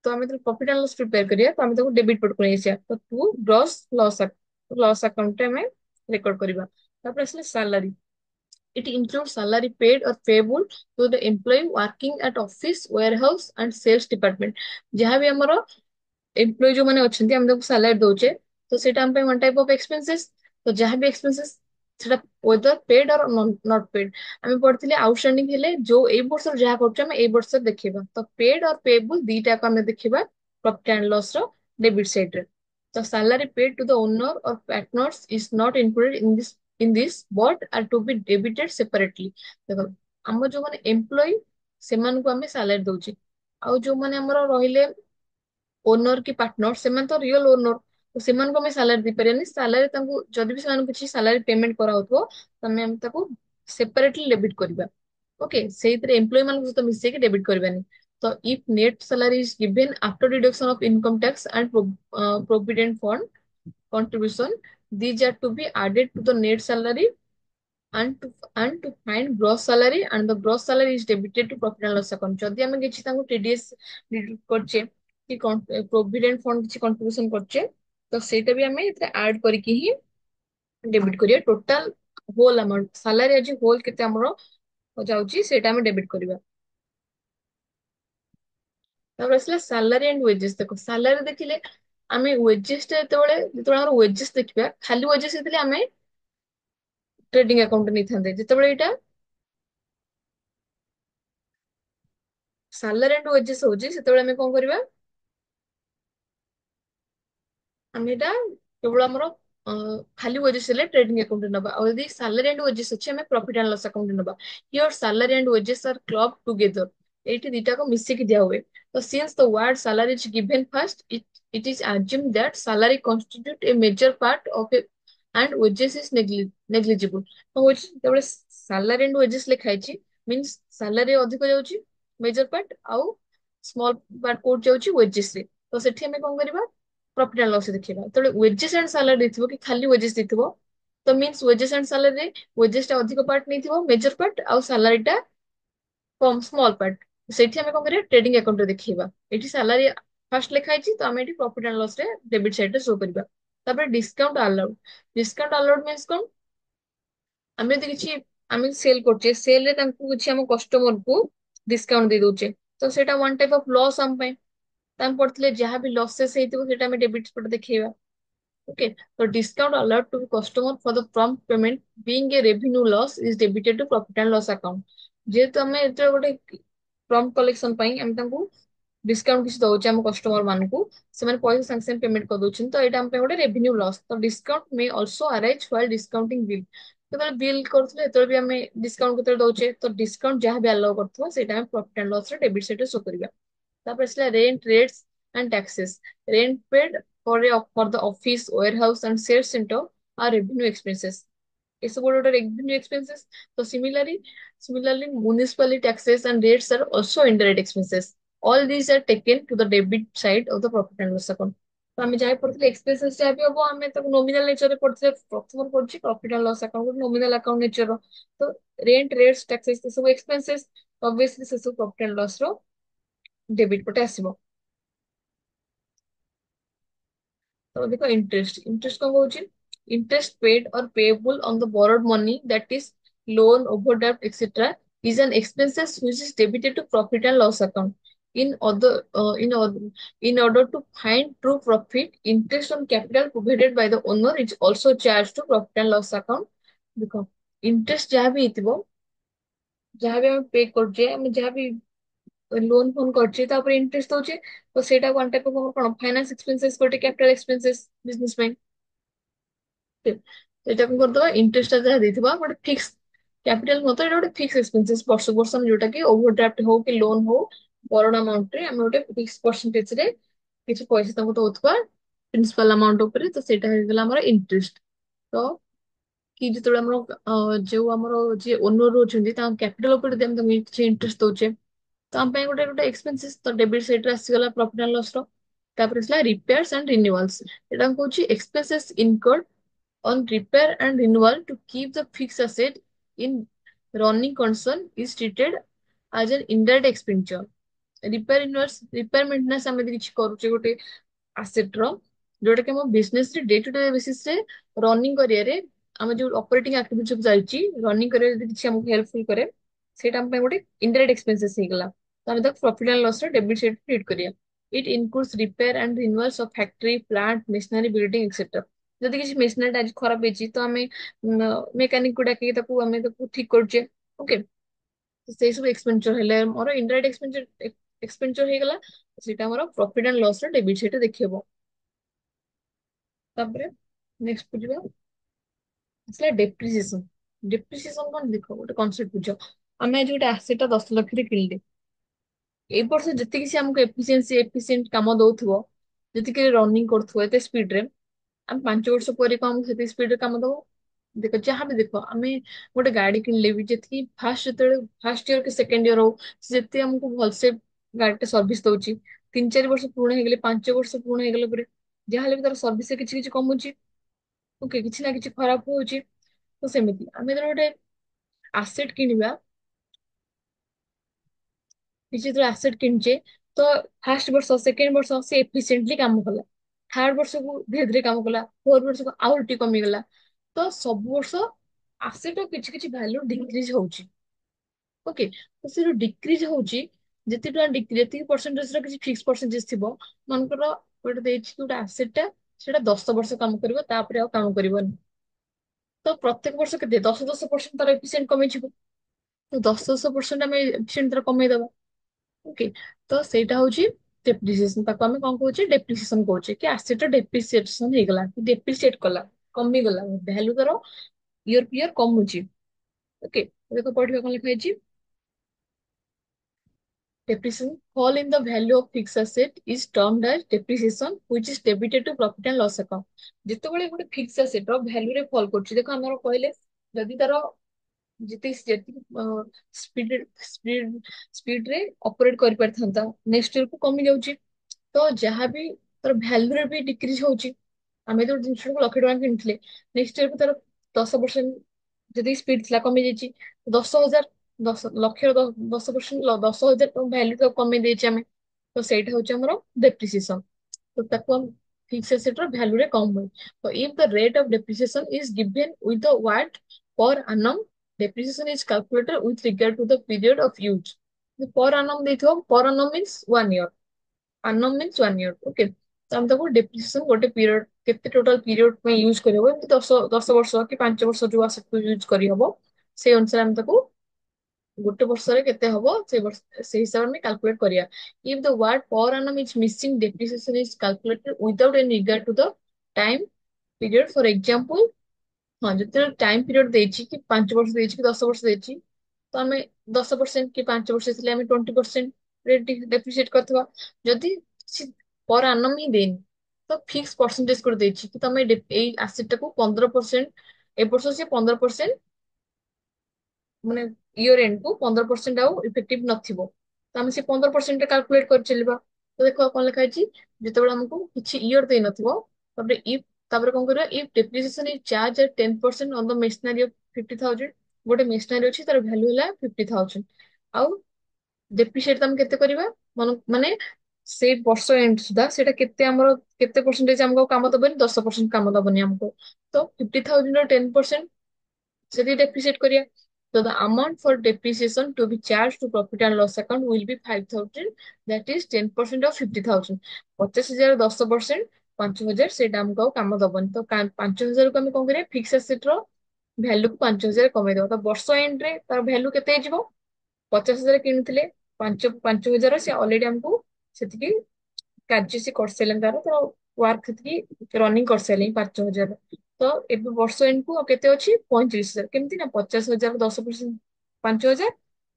तो हमें तो प्रॉफिट एंड लॉस प्रिपेयर करिया तो हमें तो डेबिट पट को नहीं तो टू ग्रॉस लॉस अकाउंट में रिकॉर्ड करिबा। तापर असले salary it include salary paid or payable to the employ working at office warehouse and sales department जहाँ भी हमरो एम्प्लॉय जो माने अच्छे आम सैलरी दौचे तो सेटा हम वन टाइप ऑफ एक्सपेंसेस तो जहाँ भी एक्सपेंसेस सेटा वेदर पेड और नॉट पेड आम पढ़ते आउटस्टैंडिंग हेले जो ए वर्ष जहाँ कर ए वर्ष देखा तो पेड और पेबल दीटा को आम देखा प्रॉफिट एंड लॉस रो डेबिट साइड रे तो salary paid to the owner or partners is not included in this but are to be debited separately देखो आम जो माने एम्प्लॉय से सैलरी दौचे आउ जो माने हमर रहिले ओनर की पार्टनर से तो रियल ओनर तो सेମାନଙ୍କୁ ଆମେ ସାଲାରୀ ଦେଇପାରିବାନି ସାଲାରୀ ତାଙ୍କୁ ଯଦି ବି ସେମାନଙ୍କୁ କିଛି ସାଲାରୀ ପେମେଣ୍ଟ କରାହଉଥିବ ତମେ ଆମେ ତାକୁ ସେପାରେଟଲି ଡେବିଟ୍ କରିବା ଓକେ ସେଇଥିରେ ଏମ୍ପ୍ଲୟୀ ମାନଙ୍କ ସହିତ ମିଶେଇକି ଡେବିଟ୍ କରିବାନି ତ if net salary is given after deduction of income tax and provident fund contribution these are to be added to the net salary and to find gross salary and the gross salary is debited to profit and loss account जदि ଆମେ କିଛି ତାଙ୍କୁ TDS deduct करछे कि provident fund କିଛି contribution करछे तो ସେଇଟା ବି ଆମେ ଏଥିରେ ଆଡ୍ କରିକି ହିଁ ଡେବିଟ୍ କରିବା ଟୋଟାଲ ହୋଲ अमाउंट ସାଲାରୀ ଆଜି ହୋଲ କେତେ ଆମର ଯାଉଛି ସେଇଟା ଆମେ ଡେବିଟ୍ କରିବା ତାପରେ ଆସିଲା ସାଲାରୀ ଆଣ୍ଡ ୱେଜେସ୍ ଦେଖ ସାଲାରୀ ଦେଖିଲେ ଆମେ ୱେଜେସ୍ ଟା ଯେତେବେଳେ ଆମର ୱେଜେସ୍ ଦେଖିବା ଖାଲି ୱେଜେସ୍ ହେଇଥିଲେ ଆମେ ट्रेडिंग अकाउंट ନେଇଥାନ୍ତେ ଯେତେବେଳେ ଏଇଟା ସାଲାରୀ ଆଣ୍ଡ ୱେଜେସ୍ ହଉଛି ସେତେବେଳେ ଆମେ କଣ କରିବା ଆମେ ଏଇଟା କେବଳ ଆମର ଖାଲି ୱେଜେସ୍ ହେଲେ ଟ୍ରେଡିଂ ଆକାଉଣ୍ଟ ନବା ଆଉ ଯଦି ସାଲାରୀ ଆଣ୍ଡ ୱେଜେସ୍ ଅଛି ଆମେ ପ୍ରଫିଟ ଆଣ୍ଡ ଲସ୍ ଆକାଉଣ୍ଟ ନବା here salary and wages are club together ଏଇଠି ଦିଟାକୁ ମିଶିକି ଦିଆ ହୁଏ ତ since the word salary is given first it is assumed that salary constitute a major part of a and wages is negligible ତ ହଉଛି ଯେତେବେଳେ ସାଲାରୀ ଆଣ୍ଡ ୱେଜେସ୍ ଲେଖା ହେଇଛି ମିନ୍ସ ସାଲାରୀ ଅଧିକ ଯାଉଛି ମେଜର ପାର୍ଟ ଆଉ ସ୍ମଲ ପାର୍ଟ କୋଉଠି ଯାଉଛି wages ରେ ତ ସେଠି ଆମେ କଣ କରିବା प्रॉफिट एंड लॉस देखिए तो वेजेस एंड सैलरी ଦେଇଥିବ କି ଖାଲି वेजेस ଦେଇଥିବ ତ means wages and salary wages टा अधिक पार्ट नहीं थिबो मेजर पार्ट ଆଉ सैलरी टा कम स्मॉल पार्ट सेठी हमें कौन करिया ट्रेडिंग अकाउंट रे देखिबा एठी सैलरी फर्स्ट लिखा है तो हमें एठी प्रॉफिट एंड लॉस रे डेबिट साइड रे शो करबा तापर डिस्काउंट अलाउड मींस कौन हमें यदि किछि हमें सेल करछे सेल रे तांको किछि हम कस्टमर को डिस्काउंट दे दोचे तो सेटा वन टाइप ऑफ लॉस हम पे ताम पड़तले जहां भी लॉसेस हेतिबो सेटा हमें डेबिट पट देखिबा Okay, so discount allowed to customer for the prompt payment being a revenue loss is debited to profit and loss account. जेहेतु ଆମେ ଏଥିରେ ଗୋଟେ prompt collection ପାଇଁ ଆମେ ତାଙ୍କୁ डिस्काउंट କିଛି ଦଉଛେ ଆମ କଷ୍ଟମର ମାନଙ୍କୁ ସେମାନେ ପଇସା ସାଙ୍ଗେ ସାଙ୍ଗେ ପେମେଣ୍ଟ କରିଦଉଛନ୍ତି ତ ଏଇଟା ଆମ ପାଇଁ ଗୋଟେ ରେଭିନ୍ୟୁ ଲସ୍ ତ discount may also arise while discounting bill ଯେତେବେଳେ ବିଲ୍ କରୁଥିଲେ ସେତେବେଳେ ବି ଆମେ ଡିସକାଉଣ୍ଟ କେତେବେଳେ ଦଉଛେ ତ ଡିସକାଉଣ୍ଟ ଯାହା ବି ଆଲାଉ କରୁଥିବ ସେଇଟା ଆମେ ପ୍ରଫିଟ୍ ଆଣ୍ଡ ଲସ୍ ରେ ଡେବିଟ୍ ସାଇଡ୍ ରେ ଶୋ କରିବା ତାପରେ ଆସିଲା rent rats and taxes rent paid for the office warehouse and sales center are revenue expenses ଏସବୁ ଗୋଟେ revenue expenses ତ similarly municipality taxes and rates are also indirect expenses all these are taken to the debit side of the profit and loss account ତ ଆମେ ଯାହା ପଢିଥିଲେ expenses ଯାହା ବି ହବ ଆମେ ତାକୁ nominal nature ରେ ପଢିଥିଲେ ପ୍ରଥମରୁ ପଢିଛି profit and loss account ଗୋଟେ nominal account nature ର ତ rent rates taxes ଏସବୁ expenses obviously ସେସବୁ profit and loss ର ଡେବିଟ୍ ପଟେ ଆସିବ तो देखो इंटरेस्ट इंटरेस्ट कौन कौन इंटरेस्ट पेड और payable on the borrowed money that is loan overdraft etc is an expenses which is debited to profit and loss account in other in order to find true profit interest on capital provided by the owner is also charged to profit and loss account देखो interest जहाँ भी ହେଇଥିବ जहाँ भी ଆମେ पे करछे ଆମେ जहाँ भी लोन फोन करछे तापर इंटरेस्ट दउछे तो सेटा one type of cone finance expenses कोटे कैपिटल एक्सपेंसेस बिजनेस में এটা କଣ କରିଦବା ଇଣ୍ଟରେଷ୍ଟ ଟା ଯାହା ଦେଇଥିବା ଗୋଟେ ଫିକ୍ସ କ୍ୟାପିଟାଲ ମତ ଏଟା ଗୋଟେ ଫିକ୍ସ ଏକ୍ସପେନ୍ସେସ୍ ବର୍ଷ ବର୍ଷ ଆମେ ଯୋଉଟା କି ଓଭରଡ୍ରାଫ୍ଟ ହଉ କି ଲୋନ ହଉ ବରୋଡ ଆମାଉଣ୍ଟ ରେ ଆମେ ଗୋଟେ ଫିକ୍ସ ପରସେଣ୍ଟେଜ ରେ କିଛି ପଇସା ତାଙ୍କୁ ଦଉଥିବା ପ୍ରିନ୍ସିପାଲ ଆମାଉଣ୍ଟ ଉପରେ ତ ସେଇଟା ହେଇଗଲା ଆମର ଇଣ୍ଟରେଷ୍ଟ ତ କି ଯେତେବେଳେ ଆମର ଯୋଉ ଆମର ଯିଏ ଓନର ରହୁଛନ୍ତି ତାଙ୍କ କ୍ୟାପିଟାଲ ଉପରେ ଯଦି ଆମେ ତାଙ୍କୁ କିଛି ଇଣ୍ଟରେଷ୍ଟ ଦଉଛେ ତ ଆମ ପାଇଁ ଗୋଟେ ଗୋଟେ ଏକ୍ସପେନ୍ସେସ୍ ତ ଡେବିଟ୍ ସାଇଡ୍ ରେ ଆସିଗଲା ପ୍ରଫିଟ୍ ଆଣ୍ଡ ଲସ୍ ର ତାପରେ ଆସିଲା ରିପେୟାର୍ସ ଆଣ୍ଡ ରିନ୍ୟୁଆଲ୍ସ ଏଟା କହୁଛି expenses ଇନକର୍ଡ on repair and renewal to keep the fixed asset in running condition is treated as an indirect expenditure. Repair maintenance आम किसी करुचे गोटे आसेट रो जोटा कि हम बिजनेस रे डे टू डे बेसिस रे रनिंग करिया आम जो ऑपरेटिंग एक्टिविटी सब जाइए रनिंग करिया किसी हमको हेल्पफुल करे सेटा हम पे गोटे इनडायरेक्ट एक्सपेंसेस हो गला तो हम प्रॉफिट एंड लॉस रे डेबिट साइड ट्रीट करिया It includes repair and renewals of factory, plant, machinery, building, etc. ଯଦି କିଛି ମେସିନାରୀ ଆଜି ଖରାପ ହେଇଛି ତ ଆମେ ମେକାନିକ କୁ ଡାକିକି ତାକୁ ଠିକ କରୁଛେ। ଓକେ, ସେଇ ସବୁ ଏକ୍ସପେଣ୍ଡିଚର ହେଲେ ମୋର ଇନଡାଇରେକ୍ଟ ଏକ୍ସପେଣ୍ଡିଚର ହେଇଗଲା। ସେଇଟା ଆମର ପ୍ରଫିଟ ଆଣ୍ଡ ଲସ୍ ର ଡେବିଟ ସେଇଟା ଦେଖେଇବ। ତାପରେ ନେକ୍ସଟ କୁ ଯିବା, ଆସିଲା ଡେପ୍ରିସିଏସନ। ଡେପ୍ରିସିଏସନ କଣ, ଦେଖ ଗୋଟେ କନସେପ୍ଟ ବୁଝ। ଆମେ ଆଜି ଗୋଟେ ଆସେଟ 10 ଲକ୍ଷରେ କିଣିଲେ, ଏଇ ବର୍ଷ ଯେତିକି ସେ ଆମକୁ ଏଫିସିଏଣ୍ଟ କାମ ଦଉଥିବ, ଯେତିକି ରନିଂ କରୁଥିବ ଏତେ ସ୍ପିଡ ରେ, ଆମେ 5 ବର୍ଷ ପରେ କଣ ଆମକୁ ସେତିକି ସ୍ପିଡ ରେ କାମ ଦବ? ଦେଖ ଯାହା ବି ଦେଖ, ଆମେ ଗୋଟେ ଗାଡି କିଣିଲେ ବି ଯେତିକି ଯେତେବେଳେ ଫାର୍ଷ୍ଟ ଇୟର କି ସେକେଣ୍ଡ ଇୟର ହଉ, ସେ ଯେତେ ଆମକୁ ଭଲସେ ଗାଡିଟା ସର୍ଭିସ ଦଉଛି, 3 4 ବର୍ଷ ପୁରୁଣା ହେଇଗଲେ, 5 ବର୍ଷ ପୁରୁଣା ହେଇଗଲା ପରେ ଯାହାହେଲେ ବି ତାର ସର୍ଭିସ କିଛି କିଛି କମୁଛି। ଓକେ, କିଛି ନା କିଛି ଖରାପ ହଉଛି। ତ ସେମିତି ଆମେ ଯେତେବେଳେ ଗୋଟେ ଆସେଟ କିଣିବା, କିଛି ଯେତେବେଳେ ଆସେଟ କିଣିଛେ, ତ ଫାର୍ଷ୍ଟ ବର୍ଷ ସେକେଣ୍ଡ ବର୍ଷ ସେ ଏଫିସିଏଣ୍ଟଲି କାମ କଲା, ଥାର୍ଡ ବର୍ଷକୁ ଧୀରେ ଧୀରେ କାମ କଲା, ଫୋର୍ଥ ବର୍ଷକୁ ଆହୁରି ଟିକେ କମିଗଲା। ତ ସବୁ ବର୍ଷ ଆସେଟ କିଛି କିଛି ଭ୍ୟାଲୁ ଡିକ୍ରିଜ ହଉଛି। ଓକେ, ତ ସେ ଯୋଉ ଡିକ୍ରିଜ ହଉଛି, ଯେତିକି ପରସେଣ୍ଟେଜ ର କିଛି ଫିକ୍ସ ପରସେଣ୍ଟେଜ ଥିବ, ମନେକର ଗୋଟେ ଦେଇଛି କି ଗୋଟେ ଆସେଟ ଟା ସେଟା 10 ବର୍ଷ କାମ କରିବ, ତାପରେ ଆଉ କାମ କରିବନି। ତ ପ୍ରତ୍ୟେକ ବର୍ଷ କେତେ 10% ତାର ଏଫିସିଏଣ୍ଟ କମିଯିବ। ତ 10% ଆମେ ଏଫିସିଏଣ୍ଟ ତାର କମେଇଦବା। ଓକେ, ତ ସେଇଟା ହଉଛି ଡେପ୍ରିସିଏସନ। ତାକୁ ଆମେ କଣ କହୁଛେ, ଡେପ୍ରିସିଏସନ କହୁଛେ। କି ଆସେଟ ଡେପ୍ରିସିଏସନ ହେଇଗଲା, କି ଡେପ୍ରିସିଏଟ କଲା, କମିଗଲା, ଭ୍ୟାଲୁ ତାର ଇୟର କମୁଛି। ଓକେ, ଦେଖ ପଢିବା କଣ ଲେଖା ହେଇଛି। Depreciation fall in the value of fixed asset is termed as depreciation, which is debited to profit and loss account. ଯେତେବେଳେ ଗୋଟେ ଫିକ୍ସ ଆସେଟ ର ଭ୍ୟାଲୁ ରେ ଫଲ୍ କରୁଛି, ଦେଖ ଆମର କହିଲେ ଯଦି ତାର ଯେତିକି ଯେତିକି ସ୍ପିଡ ସ୍ପିଡ ସ୍ପିଡ ରେ ଅପରେଟ କରିପାରିଥାନ୍ତା, ନେକ୍ସଟ ଇୟର କୁ କମି ଯାଉଛି। ତ ଯାହାବି ତାର ଭ୍ୟାଲୁରେ ବି ଡିକ୍ରିଜ ହଉଛି। ଆମେ ଯୋଉ ଜିନିଷଟାକୁ 1 ଲକ୍ଷ ଟଙ୍କା କିଣିଥିଲେ, ନେକ୍ସଟ ଇୟରକୁ ତାର 10% ଯଦି ସ୍ପିଡ ଥିଲା କମି ଯାଇଛି, 10,000, 10 ଲକ୍ଷର 10,000 ଭ୍ୟାଲୁ ତାକୁ କମେଇ ଦେଇଛେ ଆମେ। ତ ସେଇଟା ହଉଛି ଆମର ଡେପ୍ରିସିଏସନ। ତ ତାକୁ ଆମେ ଫିକ୍ସ ଆସେଟ ର ଭ୍ୟାଲୁ ରେ କମ ହୁଏ। ତ if the rate of depreciation is given with the word per annum, depreciation is calculated with regard to the period of use. Per annum ଦେଇଥିବ, per annum means 1 year, annum means 1 year। Okay, ତ ଆମେ ତାକୁ ଡେପ୍ରିସିଏସନ ଗୋଟେ period, କେତେ total period ପାଇଁ use କରିହବ, ଏମିତି 10 ବର୍ଷ କି 5 ବର୍ଷ ଯୋଉ ଆସେଟ ୟୁଜ କରିହବ, ସେଇ ଅନୁସାରେ ଆମେ ତାକୁ ଗୋଟେ ବର୍ଷରେ କେତେ ହବ ସେଇ ବର୍ଷ ସେଇ ହିସାବରେ ଆମେ କାଲକୁଲେଟ କରିବା। If the word per annum is missing, depreciation is calculated without any regard to the time period। For example, ହଁ ଯେତେବେଳେ ଟାଇମ ପିରିୟଡ ଦେଇଛି, କି 5 ବର୍ଷ ଦେଇଛି କି 10 ବର୍ଷ ଦେଇଛି, ତ ଆମେ 10% କି 5 ବର୍ଷ ଥିଲେ ଆମେ 20% ଡେପ୍ରିସିଏଟ କରିଥିବା। ଯଦି ପର ଆନମ ହିଁ ଦେଇନି, ତ ଫିକ୍ସ ପରସେଣ୍ଟେଜ କରି ଦେଇଛି କି ତମେ ଏଇ ଆସେଟ ଟାକୁ 15%, ଏ ବର୍ଷ ସେ 15%, ମାନେ ଇୟର ଏଣ୍ଡ କୁ 15% ଆଉ ଇଫେକ୍ଟିଭ ନଥିବ, ତ ଆମେ ସେ 15% କାଲକୁଲେଟ କରି ଚାଲିବା। ତ ଦେଖ କଣ ଲେଖା ହେଇଛି, ଯେତେବେଳେ ଆମକୁ କିଛି ଇୟର ଦେଇନଥିବ, ତାପରେ ତାପରେ କଣ କରିବା, if depreciation is charge at 10% on the machinery of 50,000, ଗୋଟେ ମେସିନାରୀ ଅଛି ତାର ଭ୍ୟାଲୁ ହେଲା 50,000, ଆଉ ଡେପ୍ରିସିଏଟ ଆମେ କେତେ କରିବା, ମାନେ ସେଇ ବର୍ଷ ଏଣ୍ଡ ସୁଦ୍ଧା ସେଇଟା କେତେ ଆମର କେତେ ପରସେଣ୍ଟେଜ ଆମକୁ ଆଉ କାମ ଦବନି, 10% କାମ ଦବନି ଆମକୁ। ତ 50,000 ର 10% ସେଠି ଡେପ୍ରିସିଏଟ କରିବା। So the amount for depreciation to be charged to profit and loss account will be 5,000, that is 10% of 50,000। 50,000 10%, 5,000, ସେଇଟା ଆମକୁ ଆଉ କାମ ଦବନି। ତ 5,000 କୁ ଆମେ କଣ କରିବା, ଫିକ୍ସ ଆସେଟ ର ଭ୍ୟାଲୁ କୁ 5,000 କମେଇ ଦବା। ତ ବର୍ଷ ଏଣ୍ଡ ରେ ତାର ଭ୍ୟାଲୁ କେତେ ହେଇଯିବ, 50,000 କିଣିଥିଲେ, 5,000 ସେ ଅଲରେଡି ଆମକୁ ସେତିକି କାର୍ଯ୍ୟ ସେ କରିସାରିଲେଣି, ତାର ୱାର୍କ ସେତିକି ରନିଂ କରିସାରିଲେଣି 5,000। ତ ଏବେ ବର୍ଷ ଏଣ୍ଡ କୁ ଆଉ କେତେ ଅଛି, 35,000। କେମିତି ନା 50,000 10%, 5,000,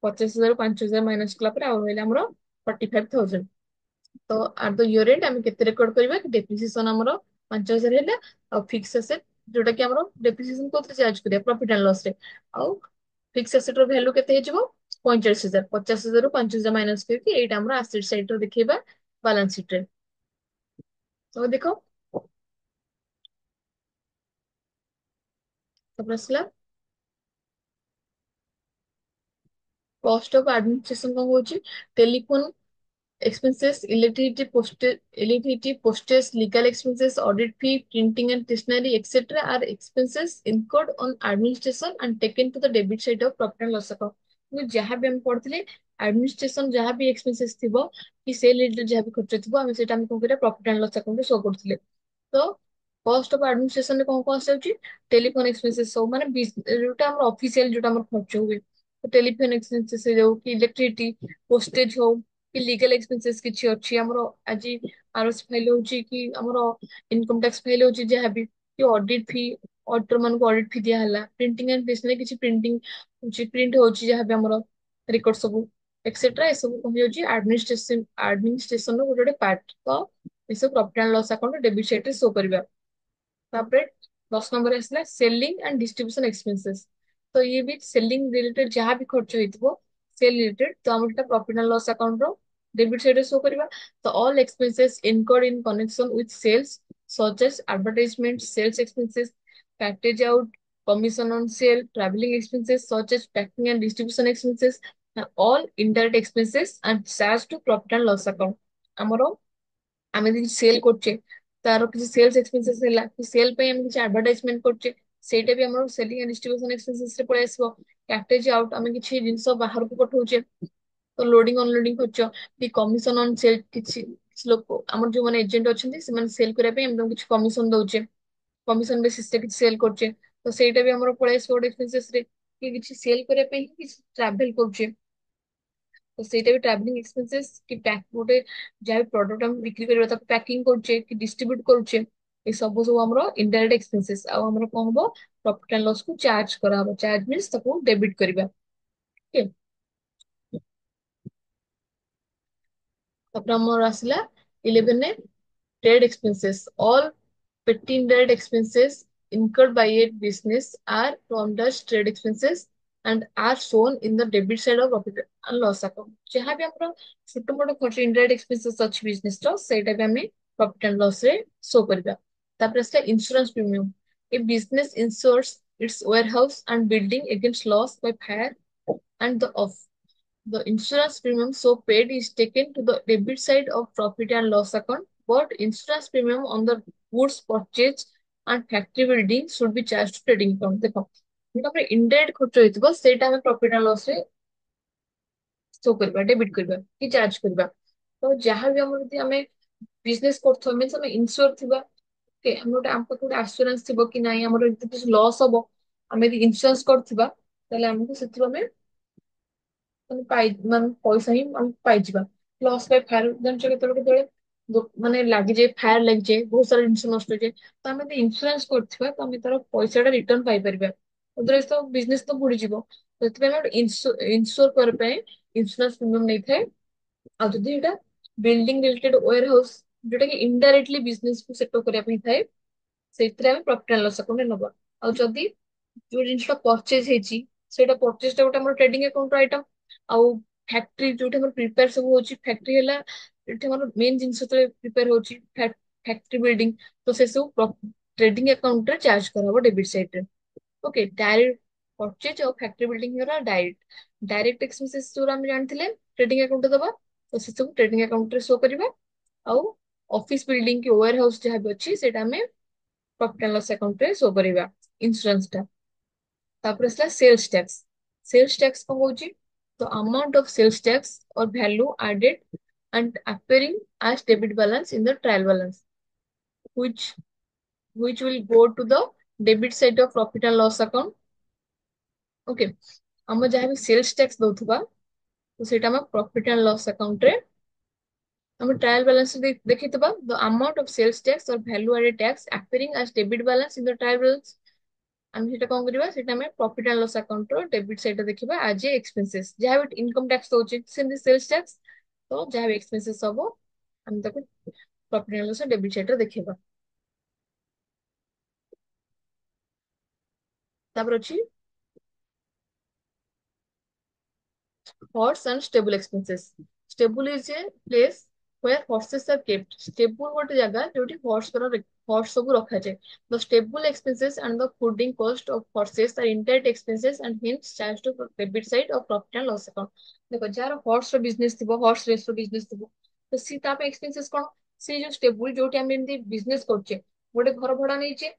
50,000 5,000 ମାଇନସ କଲା ପରେ ଆଉ ରହିଲା ଆମର 45,000। ତ ଆଟ ଦ ଇୟର ଏଣ୍ଡ ଆମେ କେତେ ରେକର୍ଡ କରିବା, କି ଡେପ୍ରିସିଏସନ ଆମର 5,000 ହେଲା, ଆଉ ଫିକ୍ସ ଆସେଟ ଯୋଉଟା କି ଆମର ଡେପ୍ରିସିଏସନ କୋଉଥିରେ ଚାର୍ଜ କରିବା, ପ୍ରଫିଟ ଆଣ୍ଡ ଲସ ରେ, ଆଉ ଫିକ୍ସ ଆସେଟ ର ଭ୍ୟାଲୁ କେତେ ହେଇଯିବ, 45,000। 50,000 ରୁ 5,000 ମାଇନସ କରିକି ଏଇଟା ଆମର ଆସେଟ ସାଇଡ ରେ ଦେଖେଇବା ବାଲାନ୍ସ ସିଟ ରେ। ତ ଦେଖ, ତାପରେ ଆସିଲା କଷ୍ଟ ଅଫ ଆଡମିନିଷ୍ଟ୍ରେସନ। କଣ କହୁଛି, telephone expenses, electricity postage, legal expenses, audit fee, printing and stationery, etc. are expenses incurred on administration and taken to the debit side of profit and loss account। ମୁଁ ଯାହା ବି ଆମେ ପଢିଥିଲେ ଆଡମିନିଷ୍ଟ୍ରେସନ ଯାହା ବି expenses ଥିବ କି ସେ ରିଲେଟେଡ୍ ଯାହା ବି ଖର୍ଚ୍ଚ ଥିବ ଆମେ ସେଇଟା ଆମେ କଣ କରିବା ପ୍ରଫିଟ୍ ଆଣ୍ଡ ଲସ୍ ଆକାଉଣ୍ଟରେ ଶୋ କରୁଥିଲେ। ତ କଷ୍ଟ ଅଫ ଆଡମିନିଷ୍ଟ୍ରେସନରେ କଣ କଣ ଆସୁଛି? ଟେଲିଫୋନ ଏକ୍ସପେନ୍ସେସ୍ ସବୁ ମାନେ ଯୋଉଟା ଆମର ଅଫିସିଆଲ ଯୋଉଟା ଆମର ଖର୍ଚ୍ଚ ହୁଏ, ଟେଲିଫୋନ ଏକ୍ସପେନ୍ସେସ୍ ହେଇଯାଉ କି ଇଲେକ୍ଟ୍ରିସିଟି ପୋଷ୍ଟେଜ ହଉ କି ଲିଗାଲ ଏକ୍ସପେନ୍ସେସ୍ କିଛି ଅଛି ଆମର ଆଜି ଆରଏସ୍ ଫାଇଲ ହଉଛି କି ଆମର ଇନକମ ଟ୍ୟାକ୍ସ ଫାଇଲ ହଉଛି ଯାହାବି କି ଅଡିଟ ଫି ଅଡିଟର ମାନଙ୍କୁ ଅଡିଟ ଫି ଦିଆ ହେଲା ପ୍ରିଣ୍ଟିଂ ଆଣ୍ଡ ସ୍ଟେସନାରୀ କିଛି ପ୍ରିଣ୍ଟିଂ ହଉଛି ପ୍ରିଣ୍ଟ ହଉଛି ଯାହାବି ଆମର ରେକର୍ଡ ସବୁ ଏକ୍ସେଟ୍ରା ଏସବୁ କଣ ହେଉଛି ଆଡମିନିଷ୍ଟ୍ରେସନ ର ଗୋଟେ ଗୋଟେ ପାର୍ଟ। ତ ଏସବୁ profit and loss account debit ସାଇଡରେ ଶୋ କରିବା। ତାପରେ 10 ନମ୍ବର ଆସିଲା ସେଲିଂ ଆଣ୍ଡ ଡିଷ୍ଟ୍ରିବ୍ୟୁସନ ଏକ୍ସପେନ୍ସେସ୍। ତ ଇଏ ବି ସେଲିଂ ରିଲେଟେଡ୍ ଯାହା ବି ଖର୍ଚ୍ଚ ହେଇଥିବ ସେଲ୍ ରିଲେଟେଡ୍ ତ ଆମର ଏଟା ପ୍ରଫିଟ୍ ଆଣ୍ଡ ଲସ୍ ଆକାଉଣ୍ଟ ର ଡେବିଟ୍ ସାଇଡରେ ଶୋ କରିବା। ତ all expenses incurred in connection with sales such as advertisement, sales expenses, package out, commission on sale, traveling expenses such as packing and distribution expenses, are all indirect expenses and charged to profit and loss account. ଆମର ଆମେ ଯଦି cell କରୁଛେ ତାର କିଛି cells expenses ହେଲା କି cell ପାଇଁ ଆମେ କିଛି ଆଡଭର୍ଟାଇଜମେଣ୍ଟ କରୁଛେ ସେଇଟା ବି ଆମର ସେଲିଂ ଆଣ୍ଡ ଡିଷ୍ଟ୍ରିବ୍ୟୁସନ ଏକ୍ସପେନ୍ସେସ୍ ରେ ପଳେଇ ଆସିବ। ପ୍ୟାକେଜ ଆଉଟ ଆମେ କିଛି ଜିନିଷ ବାହାରକୁ ପଠଉଛେ ତ ଲୋଡିଂ ଅନଲୋଡିଂ ଖର୍ଚ୍ଚ କି କମିଶନ ଅନ ସେଲ୍ କିଛି କିଛି ଲୋକ ଆମର ଯୋଉମାନେ ଏଜେଣ୍ଟ ଅଛନ୍ତି ସେମାନେ ସେଲ୍ କରିବା ପାଇଁ ଆମେ ତାଙ୍କୁ କିଛି କମିଶନ ଦଉଛେ କମିଶନ ବେସିସ୍ ରେ କିଛି ସେଲ୍ କରୁଛେ ତ ସେଇଟା ବି ଆମର ପଳେଇ ଆସିବ ଗୋଟେ ଏକ୍ସପେନ୍ସେସ୍ ରେ କି କିଛି ସେଲ୍ କରିବା ପାଇଁ ହିଁ କିଛି ଟ୍ରାଭେଲ କରୁଛେ ତ ସେଇଟା ବି ଟ୍ରାଭେଲିଂ ଏକ୍ସପେନ୍ସେସ୍ କି ଗୋଟେ ଯାହା ବି ପ୍ରଡକ୍ଟ ଆମେ ବିକ୍ରି କରିବା ତାକୁ ପ୍ୟାକିଂ କରୁଛେ କି ଡିଷ୍ଟ୍ରିବ୍ୟୁଟ କରୁଛେ ଏ ସବୁ ସବୁ ଆମର ଇନଡାଇରେକ୍ଟ ଏକ୍ସପେନ୍ସେସ୍ ଆଉ ଆମର କଣ ହବ ପ୍ରଫିଟ୍ ଆଣ୍ଡ ଲସ୍ କୁ ଚାର୍ଜ କରାହବ ଚାର୍ଜ ମିନ୍ସ ତାକୁ ଡେବିଟ୍ କରିବା। ଓକେ ତାପରେ ଆମର ଆସିଲା 11 trade expenses. All petty indirect expenses incurred by a business are termed as trade expenses and are shown in the debit side of profit and loss account. ଯାହା ବି ଆମର ଛୋଟ ମୋଟ ଖର୍ଚ୍ଚ indirect expenses ଅଛି ବିଜନେସ ର ସେଇଟା ବି ଆମେ profit and loss ରେ ଶୋ କରିବା। ତାପରେ ଆସିଲା insurance premium. A business insures its warehouse and building against loss by fire and the insurance premium so paid is taken to the debit side of profit and loss account, but insurance premium on the goods purchased and factory building should be charged to trading account. ଦେଖ ଯୋଉଟା ଆମର indirect ଖର୍ଚ୍ଚ ହେଇଥିବ ସେଇଟା ଆମେ profit and loss ରେ show କରିବା debit କରିବା କି ଚାର୍ଜ କରିବା। ତ ଯାହା ବି ଆମର ଯଦି ଆମେ ବିଜନେସ କରୁଥିବା ମିନ୍ସ ଆମେ ଇନସିଓର ଥିବା କି ଆମେ ଗୋଟେ ଆମ ପାଖରେ ଗୋଟେ ଆସୁରାନ୍ସ ଥିବ କି ନାଇଁ ଆମର ଯଦି କିଛି ଲସ୍ ହବ ଆମେ ଯଦି ଇନ୍ସୁରାନ୍ସ କରିଥିବା ତାହେଲେ ଆମକୁ ସେଥିରୁ ଆମେ ମାନେ ପଇସା ହିଁ ଆମେ ପାଇଯିବା। ଲସ୍ ବାଇ ଫାୟାର ଜାଣିଛ କେତେବେଳେ କେତେବେଳେ ମାନେ ଲାଗିଯାଏ ଫାୟାର ଲାଗିଯାଏ ବହୁତ ସାରା ଜିନିଷ ନଷ୍ଟ ହେଇଯାଏ ତ ଆମେ ଯଦି ଇନ୍ସୁରାନ୍ସ କରିଥିବା ତ ଆମେ ତାର ପଇସା ଟା ରିଟର୍ନ ପାଇପାରିବା ଅଦରୱାଇଜ ତ ବିଜନେସ ତ ବୁଡିଯିବ ସେଥିପାଇଁ ଆମେ ଗୋଟେ ଇନ୍ସୁର କରିବା ପାଇଁ ଇନ୍ସୁରାନ୍ସ ପ୍ରିମିୟମ ନେଇଥାଏ। ଆଉ ଯଦି ଏଇଟା ବିଲ୍ଡିଂ ରିଲେଟେଡ୍ ୱେୟାର ହାଉସ ଯୋଉଟା କି ଇନଡାଇରେକ୍ଟଲି ବିଜନେସ କୁ ସେଟଅପ୍ କରିବା ପାଇଁ ଥାଏ ସେଇଥିରେ ଆମେ ପ୍ରଫିଟ୍ ଆଣ୍ଡ ଲସ୍ ଆକାଉଣ୍ଟ ନବା। ଆଉ ଯଦି ଯୋଉ ଜିନିଷଟା ପରଚେଜ ହେଇଛି ସେଇଟା ପରଚେଜ ଟା ଗୋଟେ ଆମର ଟ୍ରେଡିଂ ଆକାଉଣ୍ଟ ଆଇଟମ ଆଉ ଫ୍ୟାକ୍ଟ୍ରି ଯୋଉଠି ଆମର ପ୍ରିପେୟାର ସବୁ ହଉଛି ଫ୍ୟାକ୍ଟ୍ରି ହେଲା ଏଠି ଆମର ମେନ୍ ଜିନିଷ ଯେତେବେଳେ ପ୍ରିପେୟାର ହଉଛି ଫ୍ୟାକ୍ଟ୍ରି ବିଲ୍ଡିଂ ତ ସେ ସବୁ ଟ୍ରେଡିଂ ଆକାଉଣ୍ଟ ରେ ଚାର୍ଜ କରାହବ ଡେବିଟ୍ ସାଇଡ୍ ରେ। ଓକେ ଡାଇରେକ୍ଟ ପରଚେଜ ଆଉ ଫ୍ୟାକ୍ଟ୍ରି ବିଲ୍ଡିଂ ହେଲା ଡାଇରେକ୍ଟ ଡାଇରେକ୍ଟ ଏକ୍ସପେନ୍ସେସ୍ ଯୋଉ ଆମେ ଜାଣିଥିଲେ ଟ୍ରେଡିଂ ଆକାଉଣ୍ଟ ଦବା ତ ସେ ସବୁ ଟ୍ରେଡିଂ ଆକାଉଣ୍ଟ ରେ ଶୋ କରିବା। ଆଉ ଅଫିସ ବିଲ୍ଡିଂ କି ୱେୟାର ହାଉସ ଯାହା ବି ଅଛି ସେଇଟା ଆମେ ପ୍ରଫିଟ୍ ଆଣ୍ଡ ଲସ୍ ଆକାଉଣ୍ଟ ରେ ଶୋ କରିବା ଇନ୍ସୁରାନ୍ସ ଟା। ତାପରେ ଆସିଲା ସେଲ୍ସ ଟ୍ୟାକ୍ସ। ସେଲ୍ସ ଟ୍ୟାକ୍ସ କଣ କହୁଛି the amount of sales tax or value added and appearing as debit balance in the trial balance which which will go to the debit side of profit and loss account. Okay ଆମେ ଯାହା ବି cells tax ଦଉଥିବା ତ ସେଇଟା ଆମେ profit and loss account ରେ ଆମେ trial balance ଦେଖିଥିବା the amount of sales tax or value added tax appearing as debit balance in the trial balance ଆମେ ସେଟା କଣ କରିବା ସେଇଟା ଆମେ ପ୍ରଫିଟ୍ ଆଣ୍ଡ ଲସ୍ ଆକାଉଣ୍ଟ ର ଡେବିଟ୍ ସାଇଡ୍ ରେ ଦେଖିବା ଆଜ ଏ ଏକ୍ସପେନ୍ସେସ୍ ଯାହା ବି ଇନକମ ଟ୍ୟାକ୍ସ ଦଉଛି ସେମିତି ସେଲ୍ସ ଟ୍ୟାକ୍ସ ତ ଯାହା ବି ଏକ୍ସପେନ୍ସେସ୍ ହବ ଆମେ ତାକୁ profit and loss debit side ରେ ଦେଖେଇବା। ତାପରେ ଅଛି Horse and stable expenses. Stable is a place where horses are kept. Stable ଗୋଟେ ଜାଗା ଯୋଉଠି horse ସବୁ ରଖାଯାଏ। The stable expenses and the fooding cost of horses are indirect expenses and hence charged to debit side of profit and loss account. ଦେଖ ଯାହାର horse ର business ଥିବ horse race ର ବିଜନେସ ଥିବ ତ ସିଏ ତା ପାଇଁ ଏକ୍ସପେନ୍ସେସ୍ କଣ ସେ ଯୋଉ stable ଯୋଉଠି ଆମେ ଏମିତି ବିଜନେସ କରୁଛେ ଗୋଟେ ଘର ଭଡା ନେଇଛେ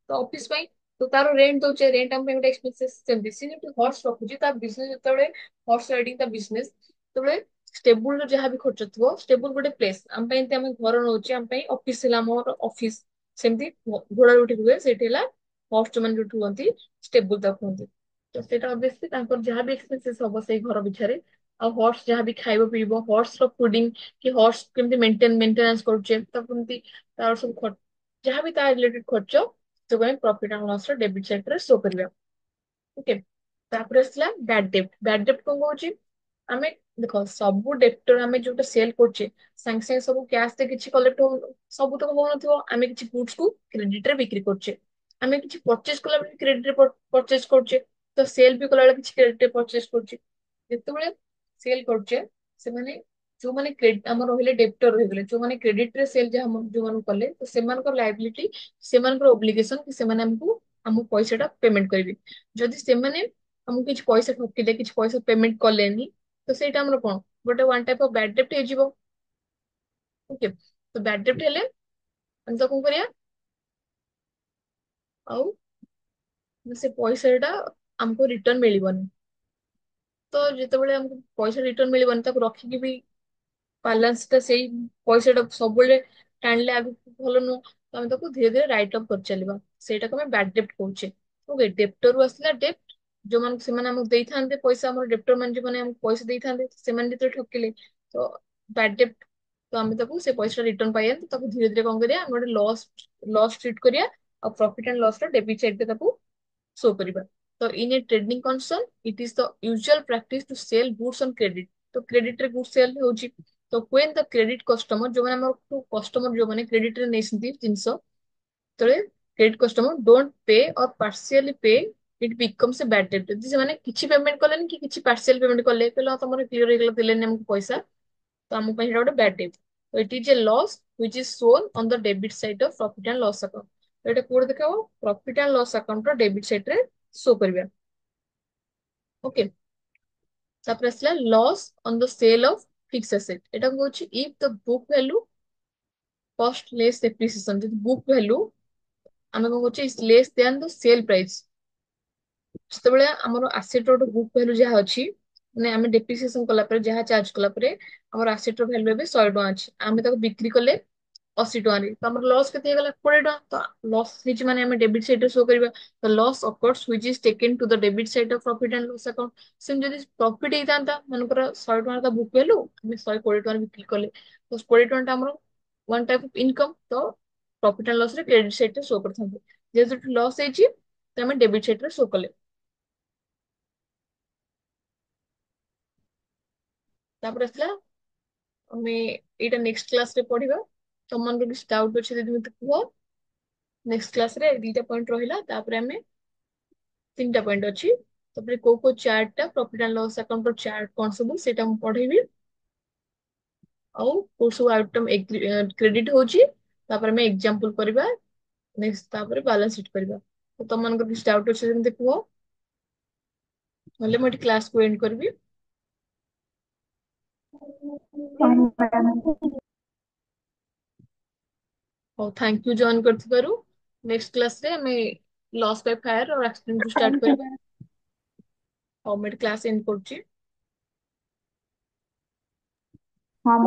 ତ ଅଫିସ ପାଇଁ ତ ତାର ରେଣ୍ଟ ଦଉଛେ ରେଣ୍ଟ ଆମ ପାଇଁ ଗୋଟେ ଏକ୍ସପେନ୍ସେସ୍ ସେମିତି ସେ ଯୋଉଠି ହର୍ସ ରଖୁଛି ତା ବିଜନେସ ଯେତେବେଳେ ହର୍ସ ରାଇଡିଂ ତା ବିଜନେସ ଯେତେବେଳେ ଷ୍ଟେବୁଲ ର ଯାହା ବି ଖର୍ଚ୍ଚ ଥିବ, ଷ୍ଟେବୁଲ ଗୋଟେ ପ୍ଲେସ୍ ଆମ ପାଇଁ, ଏମିତି ଆମେ ଘର ନଉଛେ, ଆମ ପାଇଁ ଅଫିସ ହେଲା ଆମର ଅଫିସ, ସେମିତି ଘୋଡା ଯୋଉଠି ରୁହେ ସେଇଠି ହେଲା ହର୍ସ, ଯୋଉମାନେ ଯୋଉଠି ରୁହନ୍ତି ଷ୍ଟେବୁଲ ତାକୁ କୁହନ୍ତି। ତ ସେଇଟା ଅବଭିୟସଲି ତାଙ୍କର ଯାହା ବି ଏକ୍ସପେନ୍ସେସ୍ ହବ ସେଇ ଘର ପିଛାରେ, ଆଉ ହର୍ସ ଯାହା ବି ଖାଇବ ପିଇବ, ହର୍ସ ର ଫୁଡିଙ୍ଗ କି ହର୍ସ କେମିତି ମେଣ୍ଟେନାନ୍ସ କରୁଛେ, ତାକୁ କେମିତି ତାର ସବୁ ଯାହା ବି ତା ରିଲେଟେଡ ଖର୍ଚ୍ଚ ସବୁ ଆମେ ପ୍ରଫିଟ ଆଣ୍ଡ ଲସ୍ ର ଡେବିଟ୍ ସାଇଡ୍ ରେ ଶୋ କରିବା। ଓକେ। ତାପରେ ଆସିଲା ବ୍ୟାଡ ଡେପ୍ଟ। ବ୍ୟାଡ ଡେପ୍ଟ କଣ କହୁଛି? ଆମେ ଦେଖ ସବୁ ଡେପ୍ଟର ଆମେ ଯୋଉଟା ସେଲ କରୁଛେ, ସାଙ୍ଗେ ସାଙ୍ଗେ ସବୁ କ୍ୟାଶ ରେ କିଛି କଲେକ୍ଟ ହଉ, ସବୁ ତକ ହଉନଥିବ। ଆମେ କିଛି ଗୁଡ୍ସ କୁ କ୍ରେଡିଟ ରେ ବିକ୍ରି କରୁଛେ, ଆମେ କିଛି ପରଚେଜ କଲା ବେଳେ କ୍ରେଡିଟ ରେ ପରଚେଜ କରୁଛେ, ତ ସେଲ ବି କଲାବେଳେ କିଛି କ୍ରେଡିଟ ରେ ପରଚେଜ କରୁଛେ। ଯେତେବେଳେ ସେଲ କରୁଛେ, ସେମାନେ ଯୋଉମାନେ ଆମର ରହିଲେ ଡେପ୍ଟର ରହିଗଲେ, ଯୋଉମାନେ କ୍ରେଡିଟ ରେ ସେଲ ଯାହା ଯୋଉମାନଙ୍କୁ କଲେ, ତ ସେମାନଙ୍କର ଲାଇବିଲିଟି, ସେମାନଙ୍କର ଓବ୍ଲିଗେସନ କି ସେମାନେ ଆମକୁ ଆମ ପଇସା ଟା ପେମେଣ୍ଟ କରିବେ। ଯଦି ସେମାନେ ଆମକୁ କିଛି ପଇସା ଠକିଲେ, କିଛି ପଇସା ପେମେଣ୍ଟ କଲେନି, ତ ସେଇଟା ଆମର କଣ, ଗୋଟେ ୱାନ୍ ଟାଇପ ଅଫ ବ୍ୟାଡ ଡେପ୍ଟ ହେଇଯିବ। ଓକେ। ତ ବ୍ୟାଡ ଡେପ୍ଟ ହେଲେ ଆମେ ତ କଣ କରିବା, ଆଉ ସେ ପଇସା ଟା ଆମକୁ ରିଟର୍ନ ମିଳିବନି। ତ ଯେତେବେଳେ ଆମକୁ ପଇସା ରିଟର୍ନ ମିଳିବନି, ତାକୁ ରଖିକି ବି ବାଲାନ୍ସ ଟା ସେଇ ପଇସାଟା ସବୁବେଳେ ଟାଣିଲେ ଆଗକୁ ଭଲ ନୁହଁ। ତ ଆମେ ତାକୁ ଧୀରେ ଧୀରେ ରାଇଟ୍ ଅଫ୍ କରିଚାଲିବା, ସେଇଟାକୁ ଆମେ ବ୍ୟାଡ ଡେପ୍ଟ କହୁଛେ। ଓକେ। ଡେପ୍ଟରୁ ଆସିଲା ଡେପ୍ଟ, ଯୋଉମାନଙ୍କୁ ସେମାନେ ଆମକୁ ଦେଇଥାନ୍ତେ ପଇସା, ଆମର ଡେପ୍ଟର ମାନେ ଯୋଉମାନେ ଆମକୁ ପଇସା ଦେଇଥାନ୍ତେ, ସେମାନେ ଯେତେବେଳେ ଠକିଲେ, ତ ବ୍ୟାଡ ଡେପ୍ଟ, ତ ଆମେ ତାକୁ ସେ ପଇସା ରିଟର୍ନ ପାଇବା, ତ ତାକୁ ଧୀରେ ଧୀରେ କଣ କରିବା, ଆମେ ଗୋଟେ ଲସ୍ ଲସ୍ ଟ୍ରିଟ୍ କରିବା, ଆଉ ପ୍ରଫିଟ ଆଣ୍ଡ ଲସ୍ ର ଡେବିଟ୍ ସାଇଡ୍ ରେ ତାକୁ ଶୋ କରିବା। ତ in a trading concern it is the usual practice to sell goods on credit. ତ କ୍ରେଡିଟ ରେ ଗୁଡ୍ ସେଲ୍ ହଉଛି। ତ when the credit customer, ଯୋଉମାନେ ଆମର କଷ୍ଟମର, ଯୋଉମାନେ କ୍ରେଡିଟ ରେ ନେଇଛନ୍ତି ଜିନିଷ, ଯେତେବେଳେ credit customer don't pay or partially pay, it becomes a bad ଡେପ୍ଟ। ଯଦି ସେମାନେ କିଛି ପେମେଣ୍ଟ କଲେନି କି କିଛି ପାର୍ସିଆଲ ପେମେଣ୍ଟ କଲେ, କହିଲେ ହଁ ତମର କ୍ଲିୟର ହେଇଗଲା, ଦେଲେନି ଆମକୁ ପଇସା, ତ ଆମ ପାଇଁ ସେଇଟା ଗୋଟେ ବ୍ୟାଡ ଡେପ୍ଟ। ତ ଇଟ୍ is a loss which is shown on the debit side of profit and loss account। ତ ଏଇଟା କୋଉଠି ଦେଖାବ, ପ୍ରଫିଟ ଆଣ୍ଡ ଲସ୍ ଆକାଉଣ୍ଟ ର ଡେବିଟ୍ ସାଇଡ୍ ରେ ଶୋ କରିବା। ଓକେ। ତାପରେ ଆସିଲା loss on the sale of fix asset. ଏଟା କହୁଛି if the book value cost less depreciation, ଯଦି ବୁକ୍ ଭ୍ୟାଲୁ ଆମେ କଣ କରୁଛେ less than the sale price, ଯେତେବେଳେ ଆମର ଆସେଟ ର ଗୋଟେ ବୁକ୍ ଭ୍ୟାଲୁ ଯାହା ଅଛି, ମାନେ ଆମେ ଡେପ୍ରିସିଏସନ କଲା ପରେ ଯାହା ଚାର୍ଜ କଲା ପରେ ଆମର ଆସେଟ ର ଭ୍ୟାଲୁ ଏବେ 100 ଟଙ୍କା ଅଛି, ଆମେ ତାକୁ ବିକ୍ରି କଲେ 80 ଟଙ୍କାରେ, ତ ଆମର ଲସ୍ କେତେ ହେଇଗଲା, 20 ଟଙ୍କା। ତ ଲସ୍ ହେଇଛି ମାନେ ଆମେ ଡେବିଟ୍ ସାଇଡ୍ ରେ ଶୋ କରିବା। ତ loss occurs which is taken to the debit side of profit and loss account। ସେମିତି ଯଦି ପ୍ରଫିଟ ହେଇଥାନ୍ତା, ମନେକର 100 ଟଙ୍କା ତା ବୁକ୍ ଭ୍ୟାଲୁ, ଆମେ 120 ଟଙ୍କାରେ ବିକ୍ରି କଲେ, ତ 20 ଟଙ୍କା ଟା ଆମର ୱାନ୍ ଟାଇପ ଅଫ ଇନକମ୍, ତ ପ୍ରଫିଟ ଆଣ୍ଡ ଲସ୍ ରେ କ୍ରେଡିଟ୍ ସାଇଡ୍ ରେ ଶୋ କରିଥାନ୍ତେ। ଯେହେତୁ ଲସ୍ ହେଇଛି, ତ ଆମେ ଡେବିଟ୍ ସାଇଡ୍ ରେ ଶୋ କଲେ। ତାପରେ ଆସିଲା, ଆମେ ଏଇଟା ନେକ୍ସଟ କ୍ଲାସ ରେ ପଢିବା। ତମମାନଙ୍କର କିଛି ଡାଉଟ ଅଛି ଯଦି ମତେ କୁହ। ନେକ୍ସଟ କ୍ଲାସ ରେ ଦିଟା ପଏଣ୍ଟ ରହିଲା, ତାପରେ ଆମେ ତିନିଟା ପଏଣ୍ଟ ଅଛି, ତାପରେ କୋଉ କୋଉ ଚାର୍ଟ ଟା ପ୍ରଫିଟ ଆଣ୍ଡ ଲସ୍ ଆକାଉଣ୍ଟ ର ଚାର୍ଟ କଣ ସବୁ ସେଇଟା ମୁଁ ପଢେଇବି, ଆଉ କୋଉ ସବୁ ଆଇଟମ କ୍ରେଡିଟ ହଉଛି, ତାପରେ ଆମେ ଏକ୍ସାମ୍ପଲ କରିବା, ନେକ୍ସଟ ତାପରେ ବାଲାନ୍ସ ସିଟ୍ କରିବା। ତ ତମମାନଙ୍କର କିଛି ଡାଉଟ ଅଛି ଯଦି ମତେ କୁହ, ନହେଲେ ମୁଁ ଏଠି କ୍ଲାସକୁ ଏଣ୍ଡ କରିବି। ହଉ, ଥ୍ୟାଙ୍କ ୟୁ ଜଏନ୍ କରିଥିବାରୁ। ନେକ୍ସଟ କ୍ଲାସରେ ଆମେ ଲସ୍ ବାଇ ଫାୟାର ଆଉ ଆକ୍ସିଡେଣ୍ଟ ରୁ ଷ୍ଟାର୍ଟ କରିବା। ହଉ, ମୁଁ ଏଠି କ୍ଲାସ ଏଣ୍ଡ କରୁଛି। ହଁ।